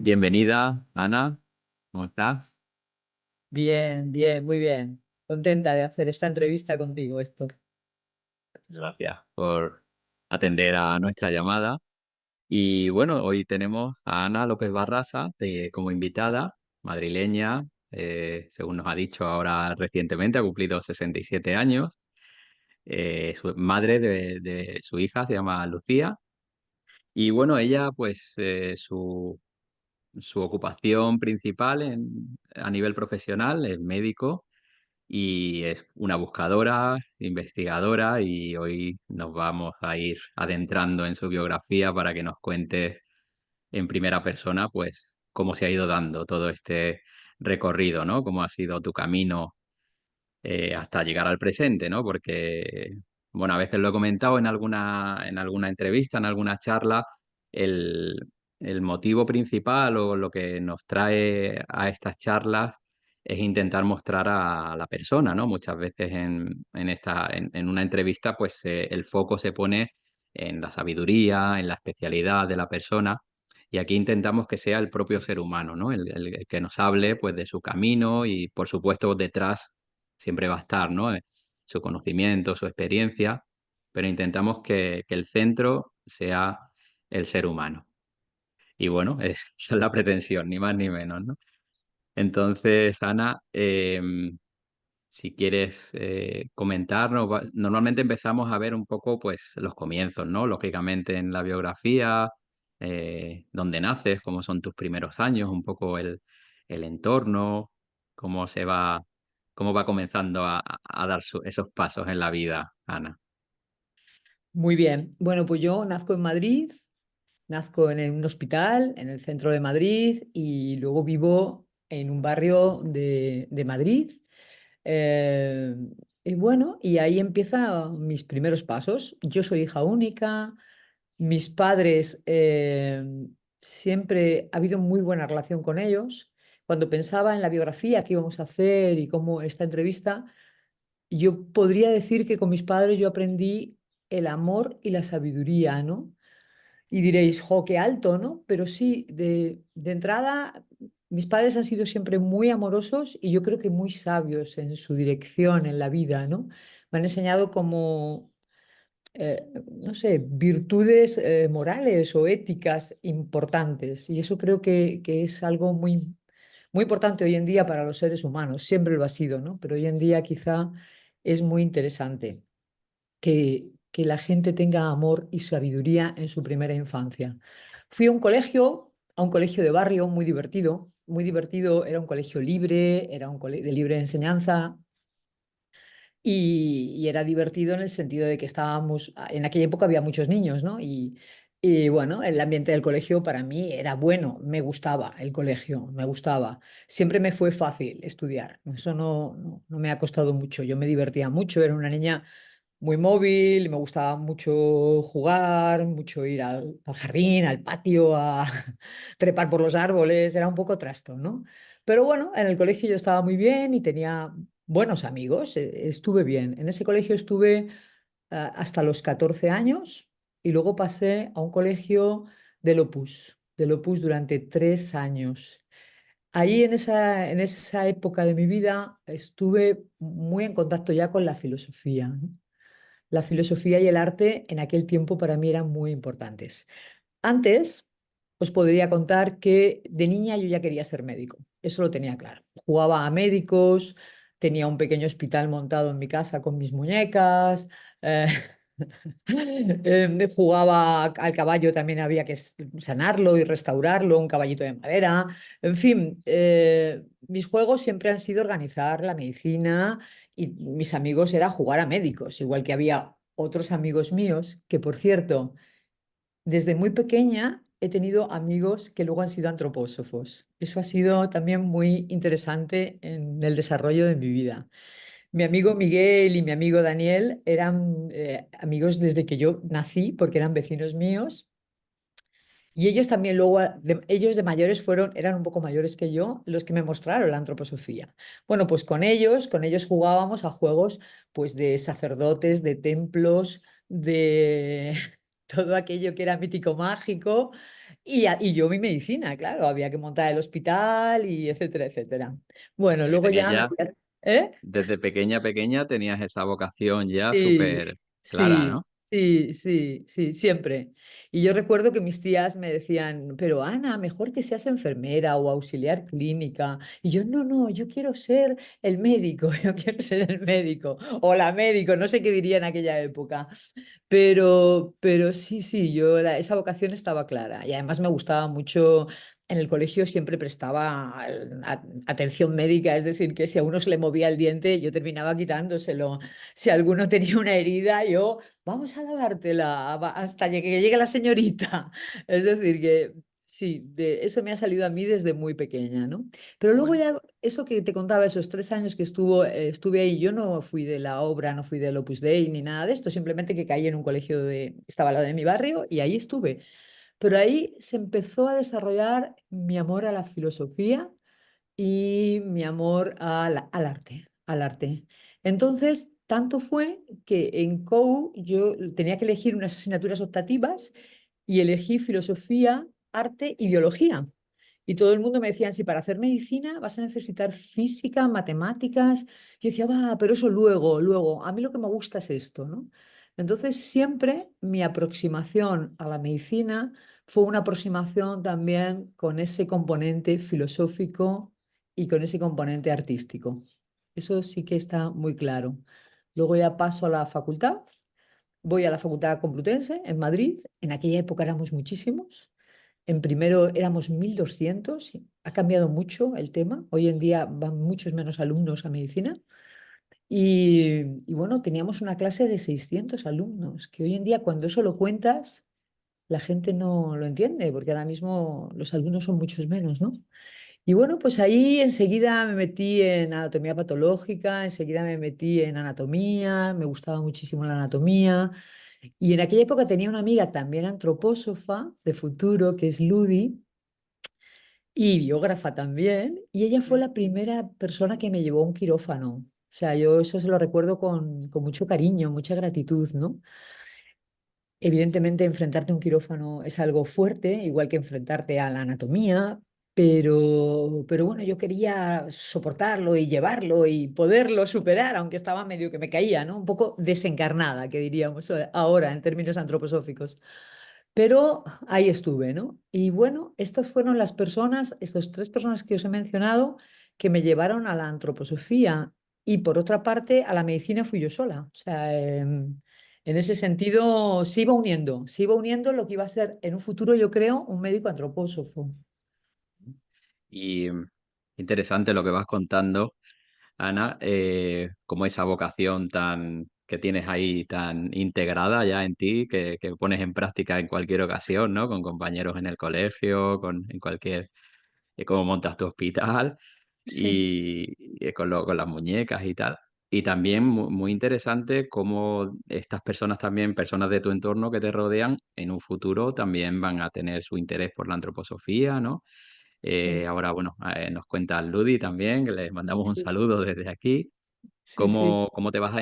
Bienvenida, Ana. ¿Cómo estás? Bien, bien, muy bien. Contenta de hacer esta entrevista contigo, Héctor. Gracias por atender a nuestra llamada. Y bueno, hoy tenemos a Ana López Barrasa como invitada, madrileña, según nos ha dicho ahora recientemente, ha cumplido 67 años. Su madre de su hija se llama Lucía. Y bueno, ella, pues su ocupación principal a nivel profesional es médico y es una buscadora, investigadora, y hoy nos vamos a ir adentrando en su biografía para que nos cuentes en primera persona, pues, cómo se ha ido dando todo este recorrido, ¿no? Cómo ha sido tu camino hasta llegar al presente, ¿no? Porque, bueno, a veces lo he comentado en alguna entrevista, en alguna charla, el, el motivo principal o lo que nos trae a estas charlas es intentar mostrar a la persona, ¿no? Muchas veces en una entrevista, pues el foco se pone en la sabiduría, en la especialidad de la persona. Y aquí intentamos que sea el propio ser humano, ¿no? El que nos hable, pues, de su camino y, por supuesto, detrás siempre va a estar, ¿no? Su conocimiento, su experiencia, pero intentamos que el centro sea el ser humano. Y bueno, esa es la pretensión, ni más ni menos, ¿no? Entonces, Ana, si quieres comentarnos, normalmente empezamos a ver un poco pues los comienzos, ¿no? Lógicamente en la biografía, dónde naces, cómo son tus primeros años, un poco el entorno, cómo se va, cómo va comenzando a dar esos pasos en la vida, Ana. Muy bien. Bueno, pues yo nazco en Madrid, nazco en un hospital en el centro de Madrid y luego vivo en un barrio de Madrid. Eh, y bueno, y ahí empiezan mis primeros pasos. Yo soy hija única. Mis padres, siempre ha habido muy buena relación con ellos. Cuando pensaba en la biografía que íbamos a hacer y cómo esta entrevista, yo podría decir que con mis padres yo aprendí el amor y la sabiduría, ¿no? Y diréis, jo, qué alto, ¿no? Pero sí, de entrada, mis padres han sido siempre muy amorosos y yo creo que muy sabios en su dirección en la vida, ¿no? Me han enseñado como, no sé, virtudes morales o éticas importantes. Y eso creo que es algo muy, muy importante hoy en día para los seres humanos. Siempre lo ha sido, ¿no? Pero hoy en día quizá es muy interesante que la gente tenga amor y sabiduría en su primera infancia. Fui a un colegio de barrio muy divertido. Muy divertido, era un colegio libre, era un colegio de libre enseñanza, y era divertido en el sentido de que estábamos, en aquella época había muchos niños, ¿no? Y bueno, el ambiente del colegio para mí era bueno, me gustaba el colegio, me gustaba. Siempre me fue fácil estudiar, eso no me ha costado mucho, yo me divertía mucho, era una niña muy móvil, me gustaba mucho jugar, mucho ir al jardín, al patio, a trepar por los árboles, era un poco trasto, ¿no? Pero bueno, en el colegio yo estaba muy bien y tenía buenos amigos, estuve bien. En ese colegio estuve hasta los 14 años y luego pasé a un colegio del Opus durante 3 años. Ahí en esa época de mi vida estuve muy en contacto ya con la filosofía, ¿no? La filosofía y el arte en aquel tiempo para mí eran muy importantes. Antes os podría contar que de niña yo ya quería ser médico, eso lo tenía claro. Jugaba a médicos, tenía un pequeño hospital montado en mi casa con mis muñecas, eh, jugaba al caballo, también había que sanarlo y restaurarlo, un caballito de madera. En fin, mis juegos siempre han sido organizar la medicina y mis amigos era jugar a médicos, igual que había otros amigos míos que, por cierto, desde muy pequeña he tenido amigos que luego han sido antropósofos. Eso ha sido también muy interesante en el desarrollo de mi vida. Mi amigo Miguel y mi amigo Daniel eran amigos desde que yo nací, porque eran vecinos míos. Y ellos también luego, ellos de mayores eran un poco mayores que yo, los que me mostraron la antroposofía. Bueno, pues con ellos jugábamos a juegos pues de sacerdotes, de templos, de todo aquello que era mítico mágico. Y yo mi medicina, claro, había que montar el hospital y etcétera, etcétera. O Bueno, sea que luego tenías ya me ya, fui ¿eh? desde pequeña, pequeña, tenías esa vocación ya Sí, súper clara, sí, ¿no? sí, sí, sí, siempre. Y yo recuerdo que mis tías me decían, pero Ana, mejor que seas enfermera o auxiliar clínica. Y yo, no, no, yo quiero ser el médico, yo quiero ser el médico o la médico, no sé qué diría en aquella época. Pero sí, sí, esa vocación estaba clara. Y además me gustaba mucho. En el colegio siempre prestaba atención médica, es decir, que si a uno se le movía el diente, yo terminaba quitándoselo. Si alguno tenía una herida, yo, vamos a lavártela hasta que llegue la señorita. Es decir, que sí, eso me ha salido a mí desde muy pequeña, ¿no? Pero Qué luego bueno. ya, eso que te contaba, esos 3 años que estuve ahí, yo no fui de la obra, no fui del Opus Dei ni nada de esto, simplemente que caí en un colegio estaba al lado de mi barrio y ahí estuve. Pero ahí se empezó a desarrollar mi amor a la filosofía y mi amor al arte, al arte. Entonces, tanto fue que en COU yo tenía que elegir unas asignaturas optativas y elegí filosofía, arte y biología. Y todo el mundo me decía, si para hacer medicina vas a necesitar física, matemáticas. Y yo decía, va, pero eso luego, luego. A mí lo que me gusta es esto, ¿no? Entonces, siempre mi aproximación a la medicina fue una aproximación también con ese componente filosófico y con ese componente artístico. Eso sí que está muy claro. Luego ya paso a la facultad. Voy a la Facultad Complutense en Madrid. En aquella época éramos muchísimos. En primero éramos 1.200. Ha cambiado mucho el tema. Hoy en día van muchos menos alumnos a medicina. Y bueno, teníamos una clase de 600 alumnos, que hoy en día cuando eso lo cuentas, la gente no lo entiende, porque ahora mismo los alumnos son muchos menos, ¿no? Y bueno, pues ahí enseguida me metí en anatomía patológica, enseguida me metí en anatomía, me gustaba muchísimo la anatomía. Y en aquella época tenía una amiga también antropósofa de futuro, que es Ludi, y biógrafa también, y ella fue la primera persona que me llevó a un quirófano. O sea, yo eso se lo recuerdo con mucho cariño, mucha gratitud, ¿no? Evidentemente, enfrentarte a un quirófano es algo fuerte, igual que enfrentarte a la anatomía, pero bueno, yo quería soportarlo y llevarlo y poderlo superar, aunque estaba medio que me caía, ¿no? Un poco desencarnada, que diríamos ahora en términos antroposóficos. Pero ahí estuve, ¿no? Y bueno, estas fueron las personas, estas 3 personas que os he mencionado, que me llevaron a la antroposofía. Y por otra parte, a la medicina fui yo sola. O sea, en ese sentido, se iba uniendo lo que iba a ser en un futuro, yo creo, un médico antropósofo. Y interesante lo que vas contando, Ana, como esa vocación tan que tienes ahí tan integrada ya en ti, que pones en práctica en cualquier ocasión, ¿no? Con compañeros en el colegio, en cualquier, cómo montas tu hospital Sí, y con las muñecas y tal. Y también muy interesante cómo estas personas también, personas de tu entorno que te rodean, en un futuro también van a tener su interés por la antroposofía, ¿no? sí, Ahora, bueno, nos cuenta Ludi también, que les mandamos un sí, saludo desde aquí. sí, sí, ¿Cómo te vas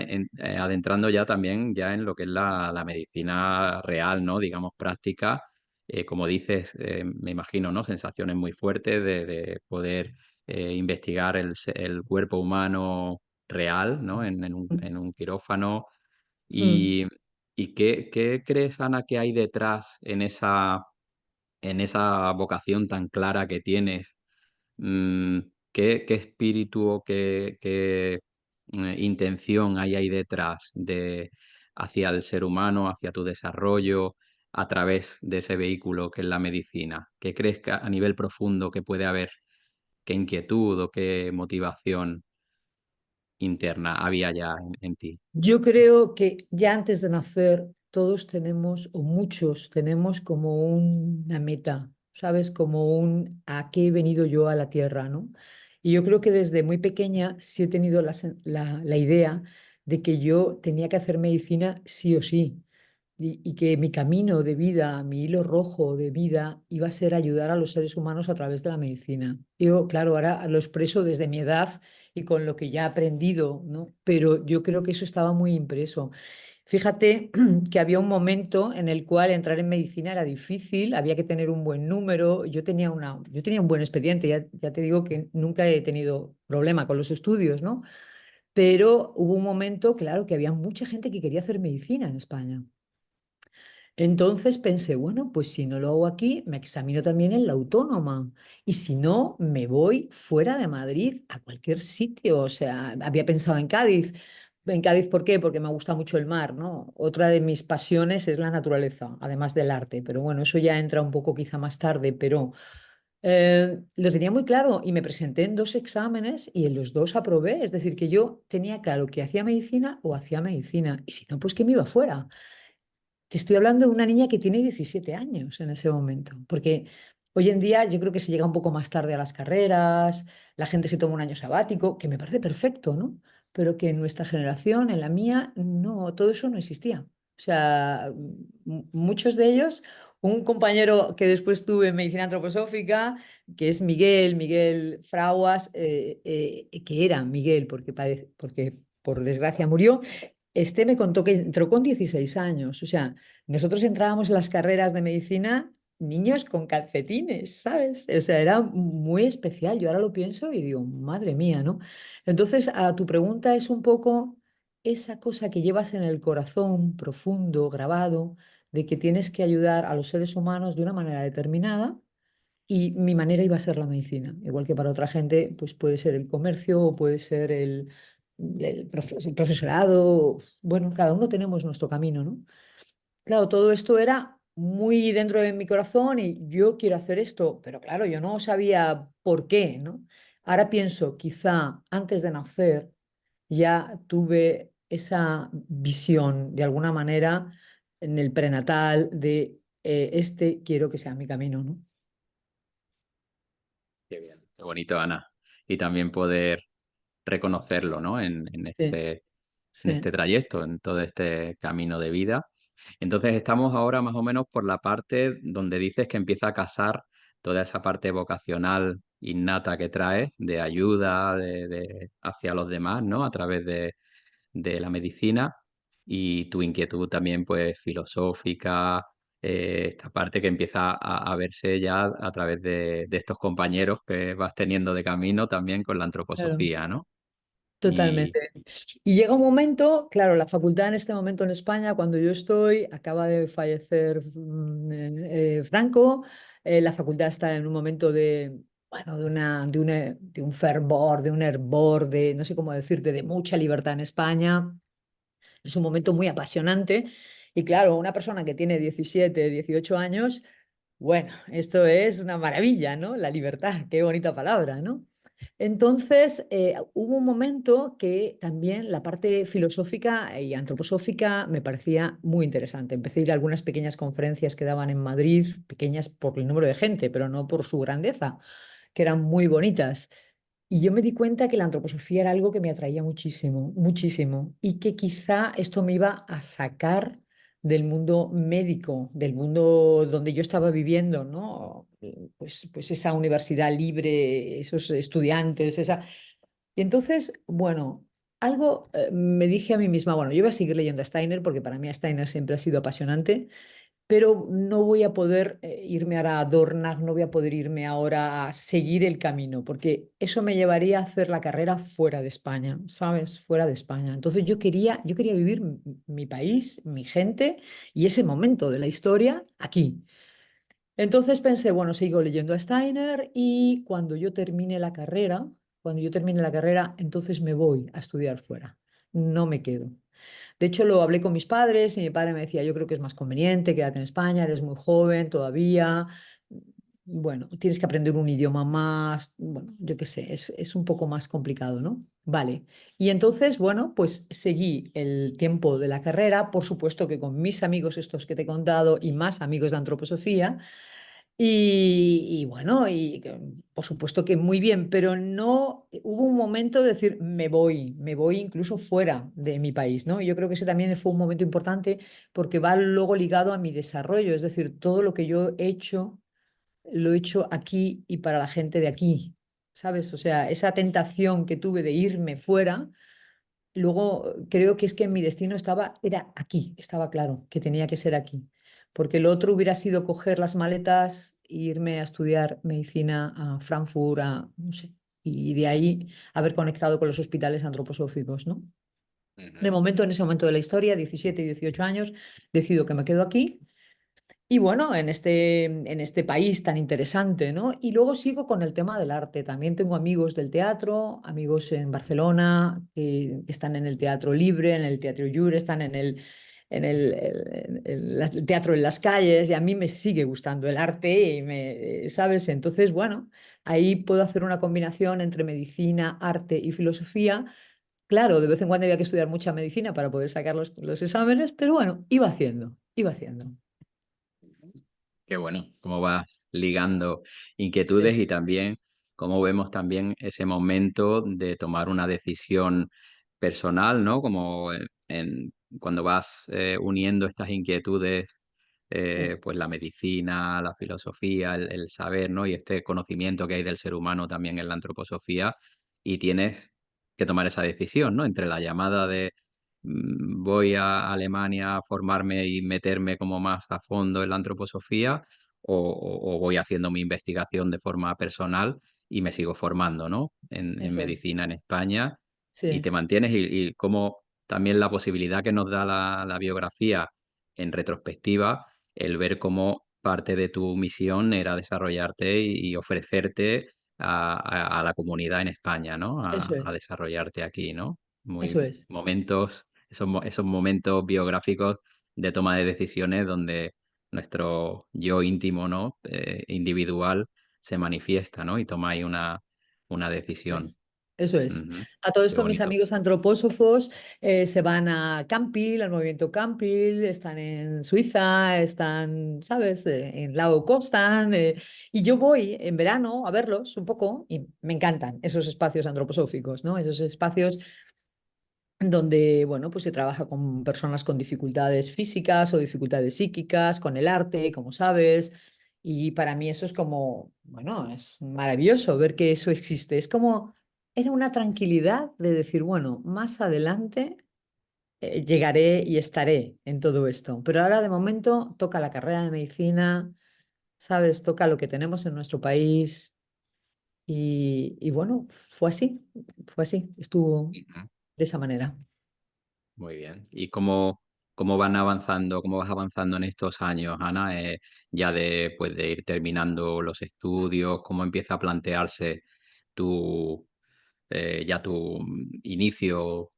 adentrando ya también ya en lo que es la medicina real, ¿no? Digamos, práctica? Como dices, me imagino, ¿no? Sensaciones muy fuertes de poder investigar el cuerpo humano real, ¿no? En un quirófano. mm. ¿Y, y qué crees, Ana, que hay detrás en esa vocación tan clara que tienes? Mm, qué espíritu o qué intención hay ahí detrás hacia el ser humano, hacia tu desarrollo a través de ese vehículo que es la medicina? ¿Qué crees que a nivel profundo que puede haber? ¿Qué inquietud o qué motivación interna había ya en ti? Yo creo que ya antes de nacer todos tenemos, o muchos tenemos como una meta, ¿sabes? Como un a qué he venido yo a la tierra, ¿no? Y yo creo que desde muy pequeña sí he tenido la idea de que yo tenía que hacer medicina sí o sí. Y que mi camino de vida, mi hilo rojo de vida, iba a ser ayudar a los seres humanos a través de la medicina. Yo, claro, ahora lo expreso desde mi edad y con lo que ya he aprendido, ¿no? Pero yo creo que eso estaba muy impreso. Fíjate que había un momento en el cual entrar en medicina era difícil, había que tener un buen número, yo tenía un buen expediente, ya te digo que nunca he tenido problema con los estudios, ¿no? Pero hubo un momento, claro, que había mucha gente que quería hacer medicina en España. Entonces pensé, bueno, pues si no lo hago aquí, me examino también en la autónoma. Y si no, me voy fuera de Madrid a cualquier sitio. O sea, había pensado en Cádiz. ¿En Cádiz por qué? Porque me gusta mucho el mar, ¿no? Otra de mis pasiones es la naturaleza, además del arte. Pero bueno, eso ya entra un poco quizá más tarde, pero lo tenía muy claro y me presenté en dos exámenes y en los dos aprobé. Es decir, que yo tenía claro que hacía medicina o hacía medicina. Y si no, pues que me iba fuera. Te estoy hablando de una niña que tiene 17 años en ese momento, porque hoy en día yo creo que se llega un poco más tarde a las carreras, la gente se toma un año sabático, que me parece perfecto, ¿no? Pero que en nuestra generación, en la mía, no, todo eso no existía. O sea, muchos de ellos, un compañero que después tuve en medicina antroposófica, que es Miguel Fraguas, que era Miguel, porque por desgracia murió. Este me contó que entró con 16 años. O sea, nosotros entrábamos en las carreras de medicina niños con calcetines, ¿sabes? O sea, era muy especial. Yo ahora lo pienso y digo, madre mía, ¿no? Entonces, a tu pregunta es un poco esa cosa que llevas en el corazón profundo, grabado, de que tienes que ayudar a los seres humanos de una manera determinada y mi manera iba a ser la medicina, igual que para otra gente, pues puede ser el comercio o puede ser el profesorado. Bueno, cada uno tenemos nuestro camino, ¿no? Claro, todo esto era muy dentro de mi corazón y yo quiero hacer esto, pero claro, yo no sabía por qué, ¿no? Ahora pienso, quizá antes de nacer ya tuve esa visión de alguna manera en el prenatal de este quiero que sea mi camino, ¿no? Qué bien, qué bonito, Ana. Y también poder reconocerlo, ¿no? Sí, En sí. este trayecto, en todo este camino de vida. Entonces estamos ahora más o menos por la parte donde dices que empieza a casar toda esa parte vocacional innata que traes de ayuda hacia los demás, ¿no? A través de la medicina y tu inquietud también pues filosófica, esta parte que empieza a verse ya a través de estos compañeros que vas teniendo de camino también con la Claro. antroposofía, ¿no? Y Totalmente. Y llega un momento, claro, la facultad en este momento en España, cuando yo estoy, acaba de fallecer Franco, la facultad está en un momento de, bueno, de un fervor, de un hervor, de, no sé cómo decirte, de mucha libertad en España. Es un momento muy apasionante. Y claro, una persona que tiene 17 18 años, bueno, esto es una maravilla, ¿no? La libertad, qué bonita palabra, ¿no? Entonces, hubo un momento que también la parte filosófica y antroposófica me parecía muy interesante. Empecé a ir a algunas pequeñas conferencias que daban en Madrid, pequeñas por el número de gente, pero no por su grandeza, que eran muy bonitas. Y yo me di cuenta que la antroposofía era algo que me atraía muchísimo, muchísimo, y que quizá esto me iba a sacar del mundo médico, del mundo donde yo estaba viviendo, ¿no? Pues esa universidad libre, esos estudiantes, esa... Y entonces, bueno, algo me dije a mí misma, bueno, yo voy a seguir leyendo a Steiner porque para mí a Steiner siempre ha sido apasionante, pero no voy a poder irme ahora a Dornach, no voy a poder irme ahora a seguir el camino, porque eso me llevaría a hacer la carrera fuera de España, ¿sabes? Fuera de España. Entonces yo quería vivir mi país, mi gente y ese momento de la historia aquí. Entonces pensé, bueno, sigo leyendo a Steiner y cuando yo termine la carrera, entonces me voy a estudiar fuera. No me quedo. De hecho, lo hablé con mis padres y mi padre me decía, yo creo que es más conveniente, quédate en España, eres muy joven todavía. Bueno, tienes que aprender un idioma más, bueno, yo qué sé, es un poco más complicado, ¿no? Vale. Y entonces, bueno, pues seguí el tiempo de la carrera, por supuesto que con mis amigos estos que te he contado y más amigos de antroposofía, y bueno, por supuesto que muy bien, pero no hubo un momento de decir, me voy incluso fuera de mi país, ¿no? Y yo creo que ese también fue un momento importante porque va luego ligado a mi desarrollo, es decir, todo lo que yo he hecho, lo he hecho aquí y para la gente de aquí, ¿sabes? O sea, esa tentación que tuve de irme fuera luego creo que es que mi destino era aquí, estaba claro que tenía que ser aquí, porque lo otro hubiera sido coger las maletas e irme a estudiar medicina a Frankfurt, no sé, y de ahí haber conectado con los hospitales antroposóficos, ¿no? De Ujú. momento, en ese momento de la historia, 17 y 18 años, decido que me quedo aquí y bueno, en este país tan interesante, ¿no? Y luego sigo con el tema del arte. También tengo amigos del teatro, amigos en Barcelona que están en el Teatro Libre, en el Teatro Lliure, están en el teatro en las calles y a mí me sigue gustando el arte y ¿sabes? Entonces, bueno, ahí puedo hacer una combinación entre medicina, arte y filosofía. Claro, de vez en cuando había que estudiar mucha medicina para poder sacar los exámenes, pero bueno, iba haciendo, iba haciendo. Qué bueno, cómo vas ligando Sí, inquietudes y también cómo vemos también ese momento de tomar una decisión personal, ¿no? Como cuando vas uniendo estas inquietudes, sí. pues la medicina, la filosofía, el saber, ¿no? Y este conocimiento que hay del ser humano también en la antroposofía, y tienes que tomar esa decisión, ¿no? Entre la llamada de voy a Alemania a formarme y meterme como más a fondo en la antroposofía o voy haciendo mi investigación de forma personal y me sigo formando, ¿no? En Eso es. medicina en España y Sí, te mantienes y como también la posibilidad que nos da la biografía en retrospectiva, el ver cómo parte de tu misión era desarrollarte y ofrecerte a la comunidad en España, ¿no? eso A es. desarrollarte aquí, ¿no? Eso Muy es. momentos, esos momentos biográficos de toma de decisiones donde nuestro yo íntimo, ¿no? Individual se manifiesta, ¿no? Y toma ahí una decisión. Es. Eso es. Ujú. A todo Qué esto, mis bonito. amigos antropósofos se van a Campil, al movimiento Campil, están en Suiza, están, ¿sabes?, en Lago Costan, y yo voy en verano a verlos un poco y me encantan esos espacios antroposóficos, ¿no? Esos espacios donde, bueno, pues se trabaja con personas con dificultades físicas o dificultades psíquicas, con el arte, como sabes, y para mí eso es como, bueno, es maravilloso ver que eso existe. Es como, era una tranquilidad de decir, bueno, más adelante llegaré y estaré en todo esto, pero ahora de momento toca la carrera de medicina, sabes, toca lo que tenemos en nuestro país y bueno, fue así, estuvo Ujú. de esa manera. Muy bien. ¿Y cómo van avanzando, cómo vas avanzando en estos años, Ana? Ya pues, de ir terminando los estudios, ¿cómo empieza a plantearse tu, ya tu inicio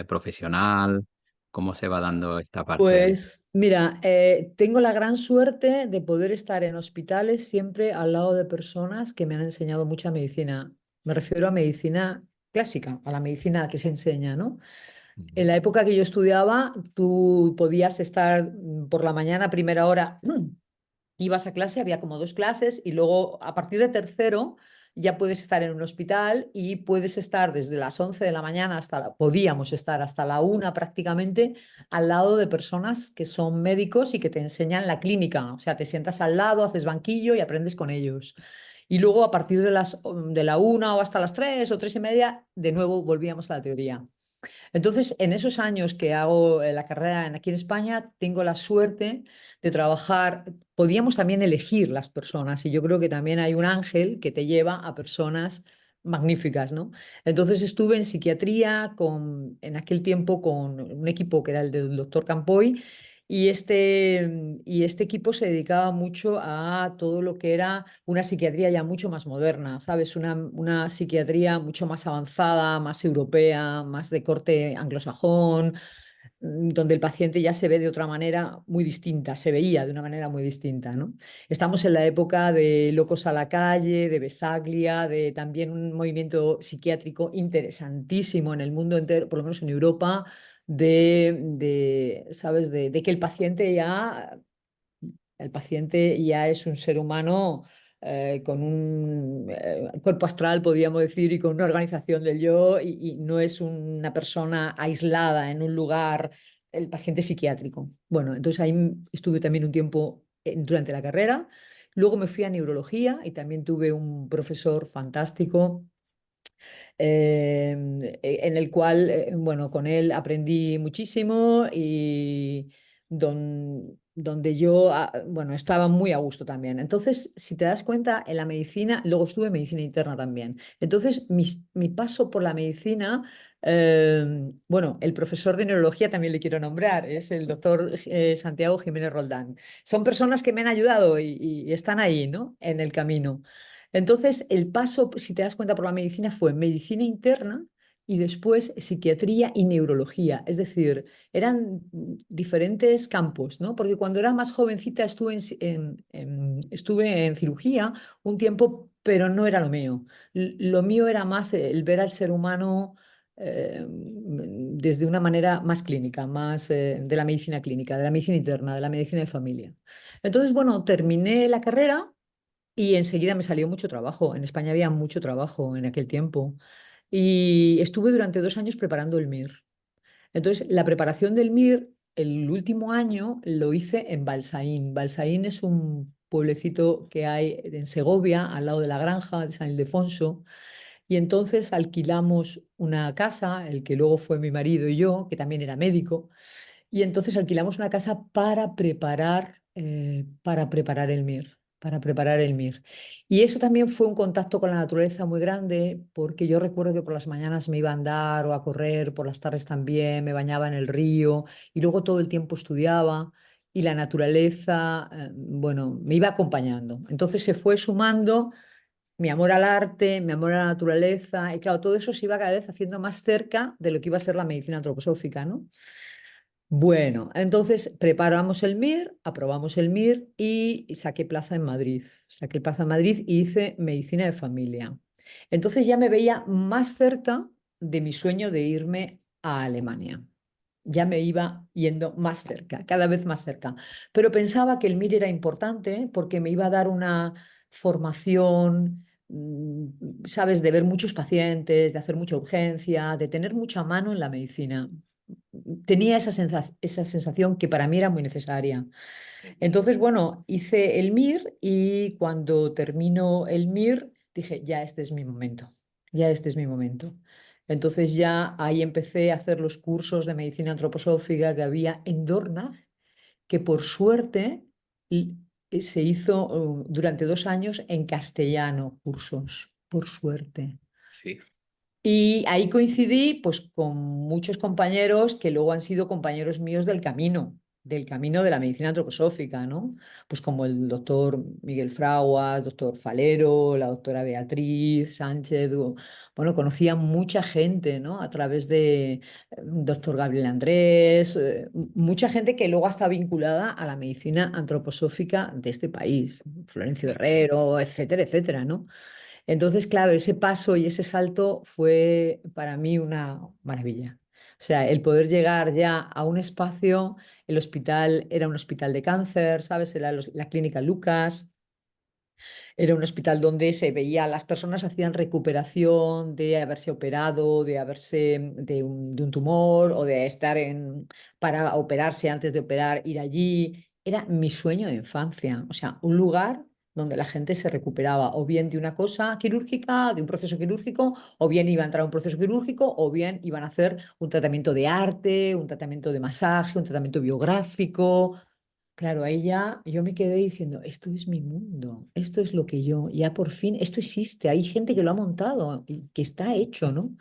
profesional? ¿Cómo se va dando esta parte? Pues mira, tengo la gran suerte de poder estar en hospitales siempre al lado de personas que me han enseñado mucha medicina. Me refiero a medicina clásica, a la medicina que se enseña, ¿no? En Ujú. la época que yo estudiaba, tú podías estar por la mañana, a primera hora, ibas a clase, había como dos clases y luego a partir de tercero ya puedes estar en un hospital y puedes estar desde las 11 de la mañana podíamos estar hasta la una prácticamente al lado de personas que son médicos y que te enseñan la clínica. O sea, te sientas al lado, haces banquillo y aprendes con ellos. Y luego a partir de la una o hasta las 3 o 3:30, de nuevo volvíamos a la teoría. Entonces, en esos años que hago la carrera aquí en España, tengo la suerte de trabajar. Podíamos también elegir las personas y yo creo que también hay un ángel que te lleva a personas magníficas, ¿no? Entonces estuve en psiquiatría en aquel tiempo con un equipo que era el del doctor Campoy y este equipo se dedicaba mucho a todo lo que era una psiquiatría ya mucho más moderna, ¿sabes? Una psiquiatría mucho más avanzada, más europea, más de corte anglosajón, donde el paciente ya se ve de otra manera muy distinta, se veía de una manera muy distinta, ¿no? Estamos en la época de Locos a la calle, de Besaglia, de también un movimiento psiquiátrico interesantísimo en el mundo entero, por lo menos en Europa, ¿sabes? De que el paciente ya es un ser humano con un cuerpo astral, podríamos decir, y con una organización del yo, y no es una persona aislada en un lugar, el paciente psiquiátrico. Bueno, entonces ahí estuve también un tiempo durante la carrera. Luego me fui a neurología y también tuve un profesor fantástico en el cual, bueno, con él aprendí muchísimo y donde yo, bueno, estaba muy a gusto también. Entonces, si te das cuenta, en la medicina, luego estuve en medicina interna también. Entonces, mi paso por la medicina, bueno, el profesor de neurología también le quiero nombrar, es el doctor Santiago Jiménez Roldán. Son personas que me han ayudado y están ahí, ¿no? En el camino. Entonces, el paso, si te das cuenta, por la medicina fue medicina interna y después psiquiatría y neurología. Es decir, eran diferentes campos, ¿no? Porque cuando era más jovencita estuve en cirugía un tiempo, pero no era lo mío. Lo mío era más el ver al ser humano desde una manera más clínica, más de la medicina clínica, de la medicina interna, de la medicina de familia. Entonces, bueno, terminé la carrera. Y enseguida me salió mucho trabajo. En España había mucho trabajo en aquel tiempo. Y estuve durante 2 años preparando el MIR. Entonces, la preparación del MIR, el último año lo hice en Balsaín. Balsaín es un pueblecito que hay en Segovia, al lado de la granja de San Ildefonso. Y entonces alquilamos una casa, el que luego fue mi marido y yo, que también era médico. Y entonces alquilamos una casa para preparar el MIR, para preparar el MIR. Y eso también fue un contacto con la naturaleza muy grande, porque yo recuerdo que por las mañanas me iba a andar o a correr, por las tardes también, me bañaba en el río y luego todo el tiempo estudiaba y la naturaleza, bueno, me iba acompañando. Entonces se fue sumando mi amor al arte, mi amor a la naturaleza, y claro, todo eso se iba cada vez haciendo más cerca de lo que iba a ser la medicina antroposófica, ¿no? Bueno, entonces preparamos el MIR, aprobamos el MIR y saqué plaza en Madrid. Saqué plaza en Madrid y hice medicina de familia. Entonces ya me veía más cerca de mi sueño de irme a Alemania. Ya me iba yendo más cerca, cada vez más cerca. Pero pensaba que el MIR era importante porque me iba a dar una formación, sabes, de ver muchos pacientes, de hacer mucha urgencia, de tener mucha mano en la medicina. Tenía esa sensación que para mí era muy necesaria. Entonces, bueno, hice el MIR y cuando termino el MIR dije, ya este es mi momento, ya este es mi momento. Entonces ya ahí empecé a hacer los cursos de medicina antroposófica que había en Dornach, que por suerte y- se hizo durante 2 años en castellano cursos, por suerte. Sí, Y ahí coincidí pues con muchos compañeros que luego han sido compañeros míos del camino de la medicina antroposófica, ¿no? Pues como el doctor Miguel Fraguas, doctor Falero, la doctora Beatriz Sánchez, bueno, conocía mucha gente, ¿no? A través de doctor Gabriel Andrés, mucha gente que luego está vinculada a la medicina antroposófica de este país, Florencio claro. Herrero, etcétera, etcétera, ¿no? Entonces, claro, ese paso y ese salto fue para mí una maravilla. O sea, el poder llegar ya a un espacio, el hospital era un hospital de cáncer, ¿sabes? Era la clínica Lucas, era un hospital donde se veía, las personas hacían recuperación de haberse operado, de haberse, de un tumor o de estar para operarse antes de operar, ir allí. Era mi sueño de infancia, o sea, un lugar donde la gente se recuperaba o bien de una cosa quirúrgica, de un proceso quirúrgico, o bien iba a entrar a un proceso quirúrgico, o bien iban a hacer un tratamiento de arte, un tratamiento de masaje, un tratamiento biográfico. Claro, ahí ya yo me quedé diciendo, esto es mi mundo, esto es lo que yo, ya por fin, esto existe, hay gente que lo ha montado y que está hecho, ¿no?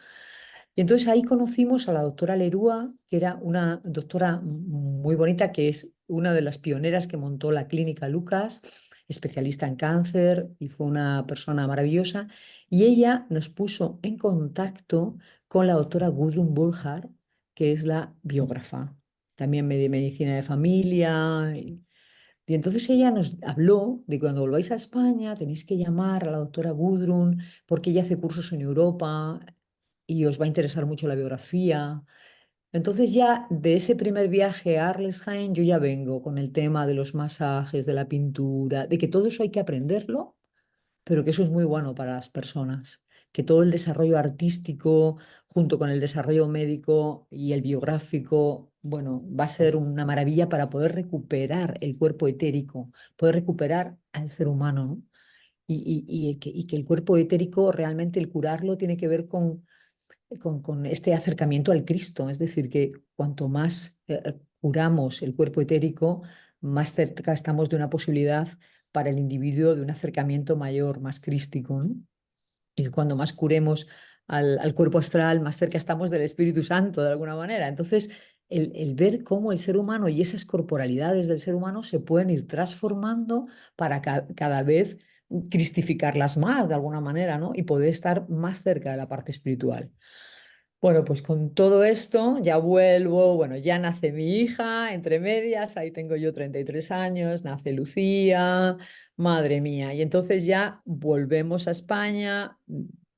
Y entonces ahí conocimos a la doctora Lerúa, que era una doctora muy bonita, que es una de las pioneras que montó la clínica Lucas, especialista en cáncer, y fue una persona maravillosa. Y ella nos puso en contacto con la doctora Gudrun Burkhardt, que es la biógrafa, también de medicina de familia. Y entonces ella nos habló de que cuando volváis a España tenéis que llamar a la doctora Gudrun porque ella hace cursos en Europa y os va a interesar mucho la biografía. Entonces ya de ese primer viaje a Arlesheim yo ya vengo con el tema de los masajes, de la pintura, de que todo eso hay que aprenderlo, pero que eso es muy bueno para las personas, que todo el desarrollo artístico junto con el desarrollo médico y el biográfico, bueno, va a ser una maravilla para poder recuperar el cuerpo etérico, poder recuperar al ser humano, ¿no? y que el cuerpo etérico realmente el curarlo tiene que ver con este acercamiento al Cristo. Es decir, que cuanto más curamos el cuerpo etérico, más cerca estamos de una posibilidad para el individuo de un acercamiento mayor, más crístico, ¿no? Y que cuando más curemos al cuerpo astral, más cerca estamos del Espíritu Santo, de alguna manera. Entonces, el ver cómo el ser humano y esas corporalidades del ser humano se pueden ir transformando para cada vez cristificarlas más, de alguna manera, ¿no? Y poder estar más cerca de la parte espiritual. Bueno, pues con todo esto ya vuelvo, bueno, ya nace mi hija, entre medias, ahí tengo yo 33 años, nace Lucía, madre mía, y entonces ya volvemos a España,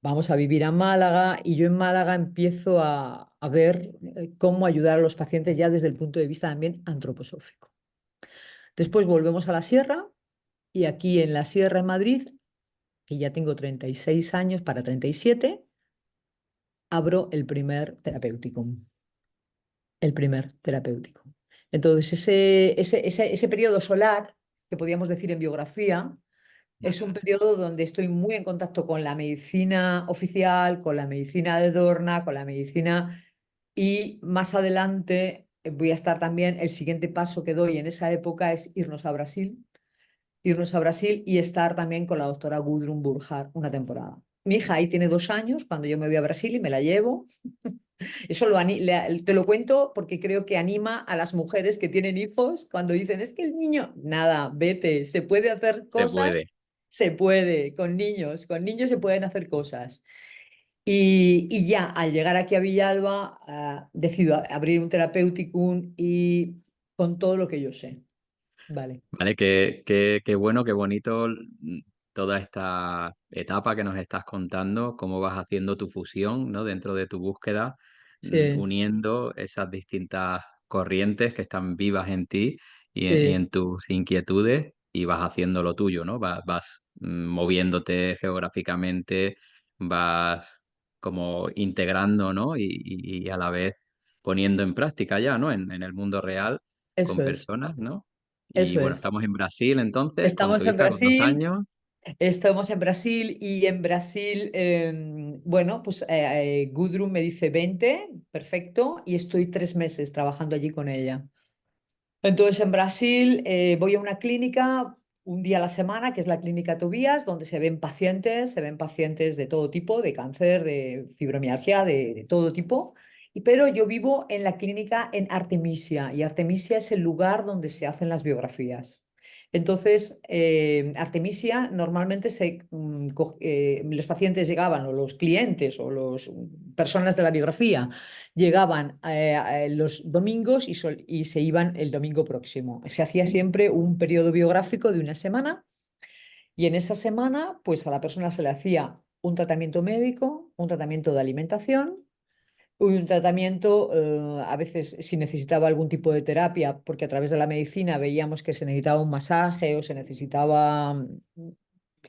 vamos a vivir a Málaga y yo en Málaga empiezo a ver cómo ayudar a los pacientes ya desde el punto de vista también antroposófico. Después volvemos a la sierra y aquí en la sierra en Madrid, que ya tengo 36 años para 37, abro el primer terapéutico. El primer terapéutico. Entonces, ese periodo solar, que podríamos decir en biografía, es un periodo donde estoy muy en contacto con la medicina oficial, con la medicina de Dorna, con la medicina y más adelante voy a estar también, el siguiente paso que doy en esa época es irnos a Brasil y estar también con la doctora Gudrun Burkhardt una temporada. Mi hija ahí tiene 2 años cuando yo me voy a Brasil y me la llevo. Eso te lo cuento porque creo que anima a las mujeres que tienen hijos cuando dicen, es que el niño, nada, vete, se puede hacer Se cosas, puede. se puede, con niños se pueden hacer cosas. Y ya al llegar aquí a Villalba, decido abrir un terapeuticum y con todo lo que yo sé. Vale. Vale, qué bueno, qué bonito toda esta etapa que nos estás contando, cómo vas haciendo tu fusión, ¿no? Dentro de tu búsqueda, Sí, uniendo esas distintas corrientes que están vivas en ti y sí, en tus inquietudes y vas haciendo lo tuyo, ¿no? Vas moviéndote geográficamente, vas como integrando, ¿no? Y a la vez poniendo en práctica ya, ¿no? En el mundo real con eso es, personas, ¿no? Y eso bueno, es. estamos en Brasil entonces, con tu Estamos en hija con 2 Brasil. años. Estamos en Brasil y en Brasil, bueno, pues Gudrun me dice 20, perfecto, y estoy 3 meses trabajando allí con ella. Entonces en Brasil voy a una clínica un día a la semana, que es la clínica Tobías, donde se ven pacientes de todo tipo, de cáncer, de fibromialgia, de todo tipo. Pero yo vivo en la clínica en Artemisia y Artemisia es el lugar donde se hacen las biografías. Entonces, Artemisia normalmente los pacientes llegaban, o los clientes, o las personas de la biografía, llegaban los domingos y se iban el domingo próximo. Se hacía siempre un periodo biográfico de una semana y en esa semana, pues a la persona se le hacía un tratamiento médico, un tratamiento de alimentación y un tratamiento, a veces si necesitaba algún tipo de terapia, porque a través de la medicina veíamos que se necesitaba un masaje o se necesitaba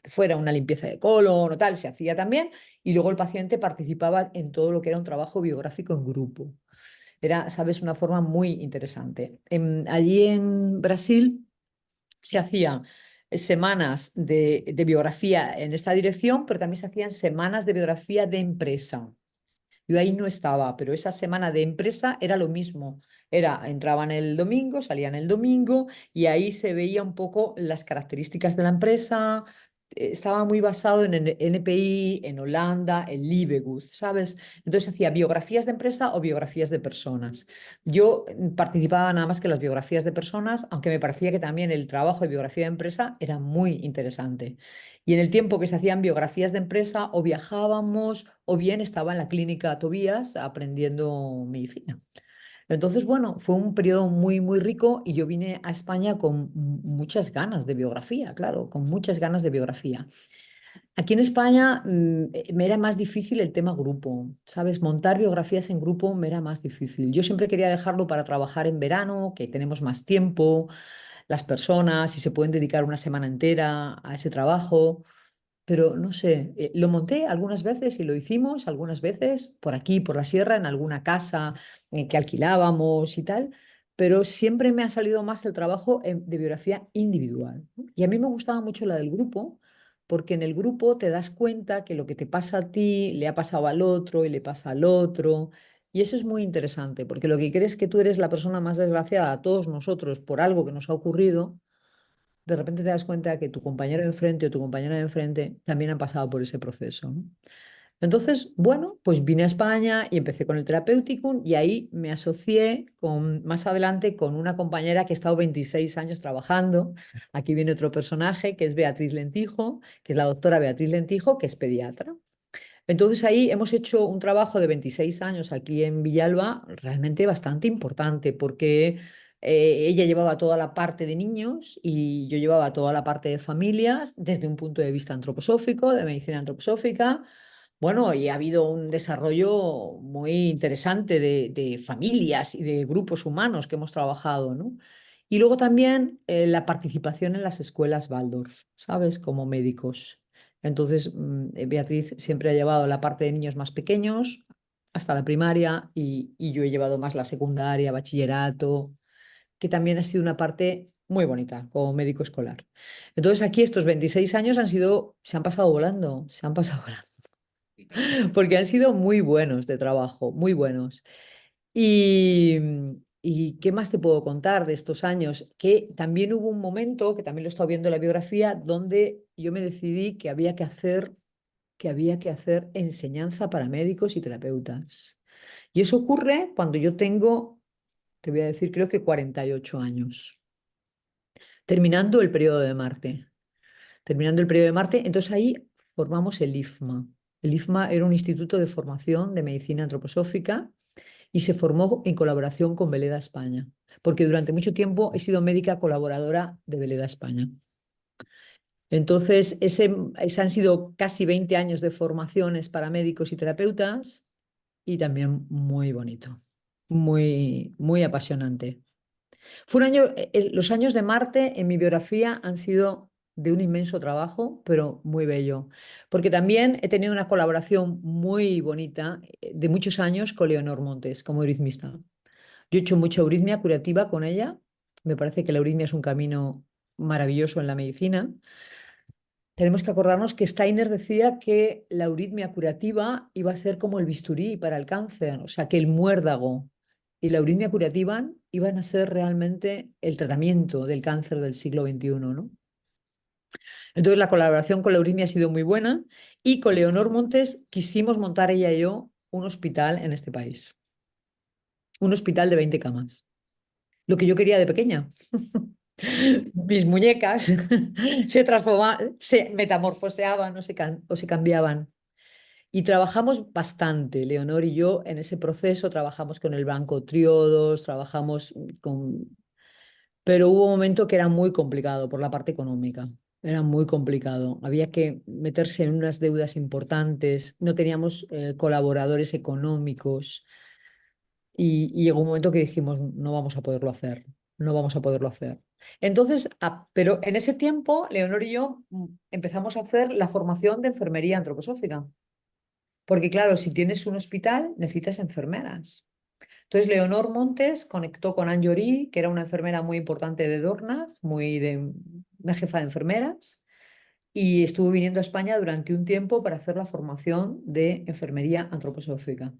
que fuera una limpieza de colon o tal, se hacía también, y luego el paciente participaba en todo lo que era un trabajo biográfico en grupo. Era, sabes, una forma muy interesante. Allí en Brasil se hacían semanas de biografía en esta dirección, pero también se hacían semanas de biografía de empresa. Yo ahí no estaba, pero esa semana de empresa era lo mismo. Entraban el domingo, salían el domingo y ahí se veía un poco las características de la empresa. Estaba muy basado en el NPI, en Holanda, en Liebegud, ¿sabes? Entonces hacía biografías de empresa o biografías de personas. Yo participaba nada más que en las biografías de personas, aunque me parecía que también el trabajo de biografía de empresa era muy interesante. Y en el tiempo que se hacían biografías de empresa, o viajábamos o bien estaba en la clínica Tobías aprendiendo medicina. Entonces, bueno, fue un periodo muy, muy rico y yo vine a España con muchas ganas de biografía, claro, con muchas ganas de biografía. Aquí en España me era más difícil el tema grupo, ¿sabes? Montar biografías en grupo me era más difícil. Yo siempre quería dejarlo para trabajar en verano, que tenemos más tiempo, las personas, y se pueden dedicar una semana entera a ese trabajo. Pero no sé, lo monté algunas veces y lo hicimos algunas veces por aquí, por la sierra, en alguna casa que alquilábamos y tal, pero siempre me ha salido más el trabajo de biografía individual, ¿no? Y a mí me gustaba mucho la del grupo, porque en el grupo te das cuenta que lo que te pasa a ti le ha pasado al otro y le pasa al otro. Y eso es muy interesante, porque lo que crees que tú eres la persona más desgraciada a todos nosotros por algo que nos ha ocurrido, de repente te das cuenta que tu compañero de enfrente o tu compañera de enfrente también han pasado por ese proceso, ¿no? Entonces, bueno, pues vine a España y empecé con el terapéutico y ahí me asocié más adelante con una compañera que ha estado 26 años trabajando. Aquí viene otro personaje que es Beatriz Lentijo, que es la doctora Beatriz Lentijo, que es pediatra. Entonces ahí hemos hecho un trabajo de 26 años aquí en Villalba, realmente bastante importante, porque ella llevaba toda la parte de niños y yo llevaba toda la parte de familias desde un punto de vista antroposófico, de medicina antroposófica. Bueno, y ha habido un desarrollo muy interesante de familias y de grupos humanos que hemos trabajado, ¿no? Y luego también la participación en las escuelas Waldorf, ¿sabes? Como médicos. Entonces, Beatriz siempre ha llevado la parte de niños más pequeños hasta la primaria y yo he llevado más la secundaria, bachillerato, que también ha sido una parte muy bonita como médico escolar. Entonces, aquí estos 26 años se han pasado volando, se han pasado volando, porque han sido muy buenos de trabajo, muy buenos. Y, ¿Y qué más te puedo contar de estos años? Que también hubo un momento, que también lo he estado viendo en la biografía, donde yo me decidí que había que hacer enseñanza para médicos y terapeutas. Y eso ocurre cuando yo tengo, te voy a decir, creo que 48 años, terminando el periodo de Marte. Terminando el periodo de Marte, entonces ahí formamos el IFMA. El IFMA era un instituto de formación de medicina antroposófica y se formó en colaboración con Veleda España, porque durante mucho tiempo he sido médica colaboradora de Veleda España. Entonces, ese han sido casi 20 años de formaciones para médicos y terapeutas y también muy bonito, muy, muy apasionante. Los años de Marte en mi biografía han sido de un inmenso trabajo, pero muy bello, porque también he tenido una colaboración muy bonita de muchos años con Leonor Montes como euritmista. Yo he hecho mucha euritmia curativa con ella. Me parece que la euritmia es un camino maravilloso en la medicina. Tenemos que acordarnos que Steiner decía que la euritmia curativa iba a ser como el bisturí para el cáncer, o sea, que el muérdago y la euritmia curativa iban a ser realmente el tratamiento del cáncer del siglo XXI, ¿no? Entonces la colaboración con la euritmia ha sido muy buena y con Leonor Montes quisimos montar ella y yo un hospital en este país, un hospital de 20 camas, lo que yo quería de pequeña. Mis muñecas se transformaban, se metamorfoseaban o se cambiaban. Y trabajamos bastante, Leonor y yo, en ese proceso. Trabajamos con el Banco Triodos, trabajamos con... Pero hubo un momento que era muy complicado por la parte económica. Era muy complicado. Había que meterse en unas deudas importantes. No teníamos colaboradores económicos. Y llegó un momento que dijimos, no vamos a poderlo hacer, no vamos a poderlo hacer. Entonces, pero en ese tiempo, Leonor y yo empezamos a hacer la formación de enfermería antroposófica. Porque claro, si tienes un hospital, necesitas enfermeras. Entonces, Leonor Montes conectó con Anne Llorí, que era una enfermera muy importante de Dornach, una jefa de enfermeras, y estuvo viniendo a España durante un tiempo para hacer la formación de enfermería antroposófica,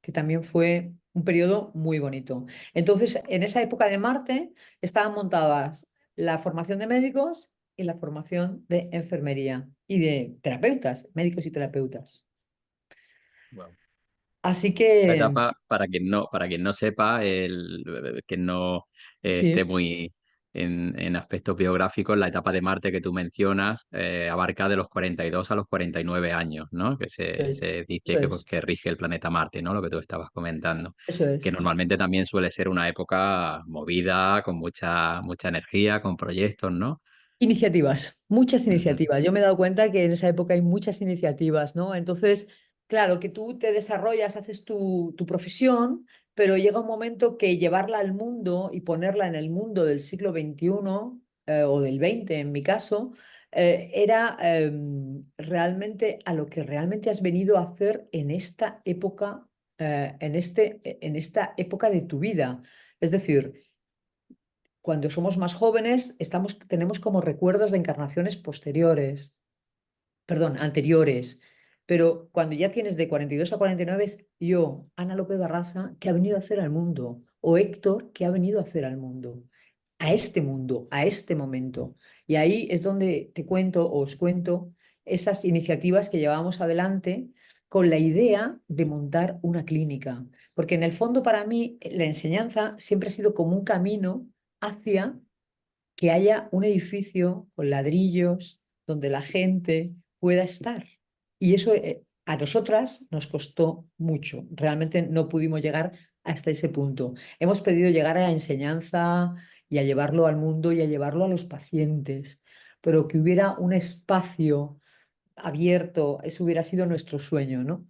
que también fue un periodo muy bonito. Entonces, en esa época de Marte estaban montadas la formación de médicos y la formación de enfermería y de terapeutas, médicos y terapeutas. Wow. Así La que etapa, para quien no sepa, que no esté sí, muy en aspectos biográficos, la etapa de Marte que tú mencionas abarca de los 42 a los 49 años, ¿no? Que eso es, se dice eso es, que rige el planeta Marte, ¿no? Lo que tú estabas comentando. eso Que es. normalmente también suele ser una época movida, con mucha energía, con proyectos, ¿no? Iniciativas, muchas Ujú. iniciativas. Yo me he dado cuenta que en esa época hay muchas iniciativas, ¿no? Entonces, claro, que tú te desarrollas, haces tu profesión, pero llega un momento que llevarla al mundo y ponerla en el mundo del siglo XXI o del XX, en mi caso, era realmente a lo que realmente has venido a hacer en esta época, en esta época de tu vida. Es decir, cuando somos más jóvenes, tenemos como recuerdos de encarnaciones posteriores. perdón, anteriores. Pero cuando ya tienes de 42 a 49, es yo, Ana López Barrasa, ¿qué ha venido a hacer al mundo? O Héctor, ¿qué ha venido a hacer al mundo? A este mundo, a este momento. Y ahí es donde te cuento o os cuento esas iniciativas que llevábamos adelante con la idea de montar una clínica. Porque en el fondo para mí la enseñanza siempre ha sido como un camino hacia que haya un edificio con ladrillos donde la gente pueda estar. Y eso a nosotras nos costó mucho. Realmente no pudimos llegar hasta ese punto. Hemos pedido llegar a la enseñanza y a llevarlo al mundo y a llevarlo a los pacientes, pero que hubiera un espacio abierto, eso hubiera sido nuestro sueño, ¿no?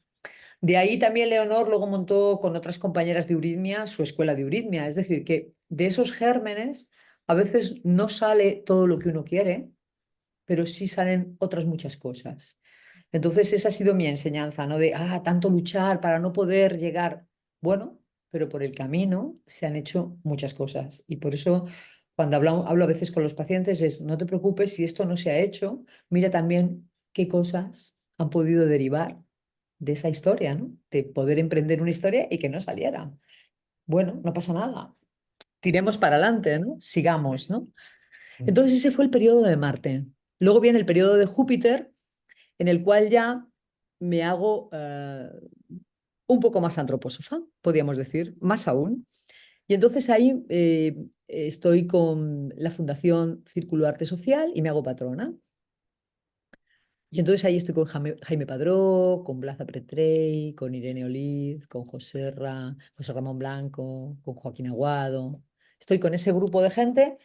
De ahí también Leonor luego montó con otras compañeras de Euritmia su escuela de Euritmia. Es decir, que de esos gérmenes a veces no sale todo lo que uno quiere, pero sí salen otras muchas cosas. Entonces esa ha sido mi enseñanza, ¿no? De, tanto luchar para no poder llegar. Bueno, pero por el camino se han hecho muchas cosas. Y por eso cuando hablo a veces con los pacientes es, no te preocupes si esto no se ha hecho, mira también qué cosas han podido derivar de esa historia, ¿no? De poder emprender una historia y que no saliera. Bueno, no pasa nada. Tiremos para adelante, ¿no? Sigamos, ¿no? Entonces ese fue el periodo de Marte. Luego viene el periodo de Júpiter, en el cual ya me hago un poco más antropósofa, podríamos decir, más aún. Y entonces ahí estoy con la Fundación Círculo Arte Social y me hago patrona. Y entonces ahí estoy con Jaime Padró, con Blaza Pretrey, con Irene Oliz, con José Ramón Blanco, con Joaquín Aguado. Estoy con ese grupo de gente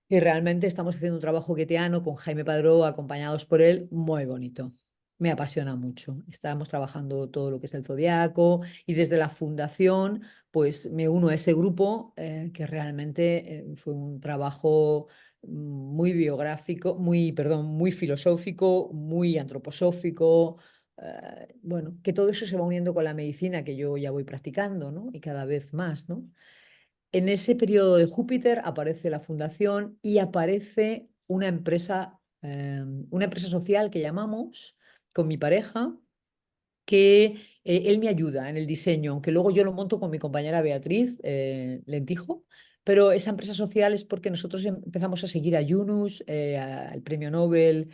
y realmente estamos haciendo un trabajo guetiano con Jaime Padró, acompañados por él, muy bonito. Me apasiona mucho. Estamos trabajando todo lo que es el zodiaco y desde la fundación, pues me uno a ese grupo que realmente fue un trabajo muy biográfico, perdón, muy filosófico, muy antroposófico. Bueno, que todo eso se va uniendo con la medicina que yo ya voy practicando, ¿no? Y cada vez más, ¿no? En ese periodo de Júpiter aparece la fundación y aparece una empresa social que llamamos con mi pareja, que él me ayuda en el diseño, aunque luego yo lo monto con mi compañera Beatriz Lentijo, pero esa empresa social es porque nosotros empezamos a seguir a Yunus, al premio Nobel,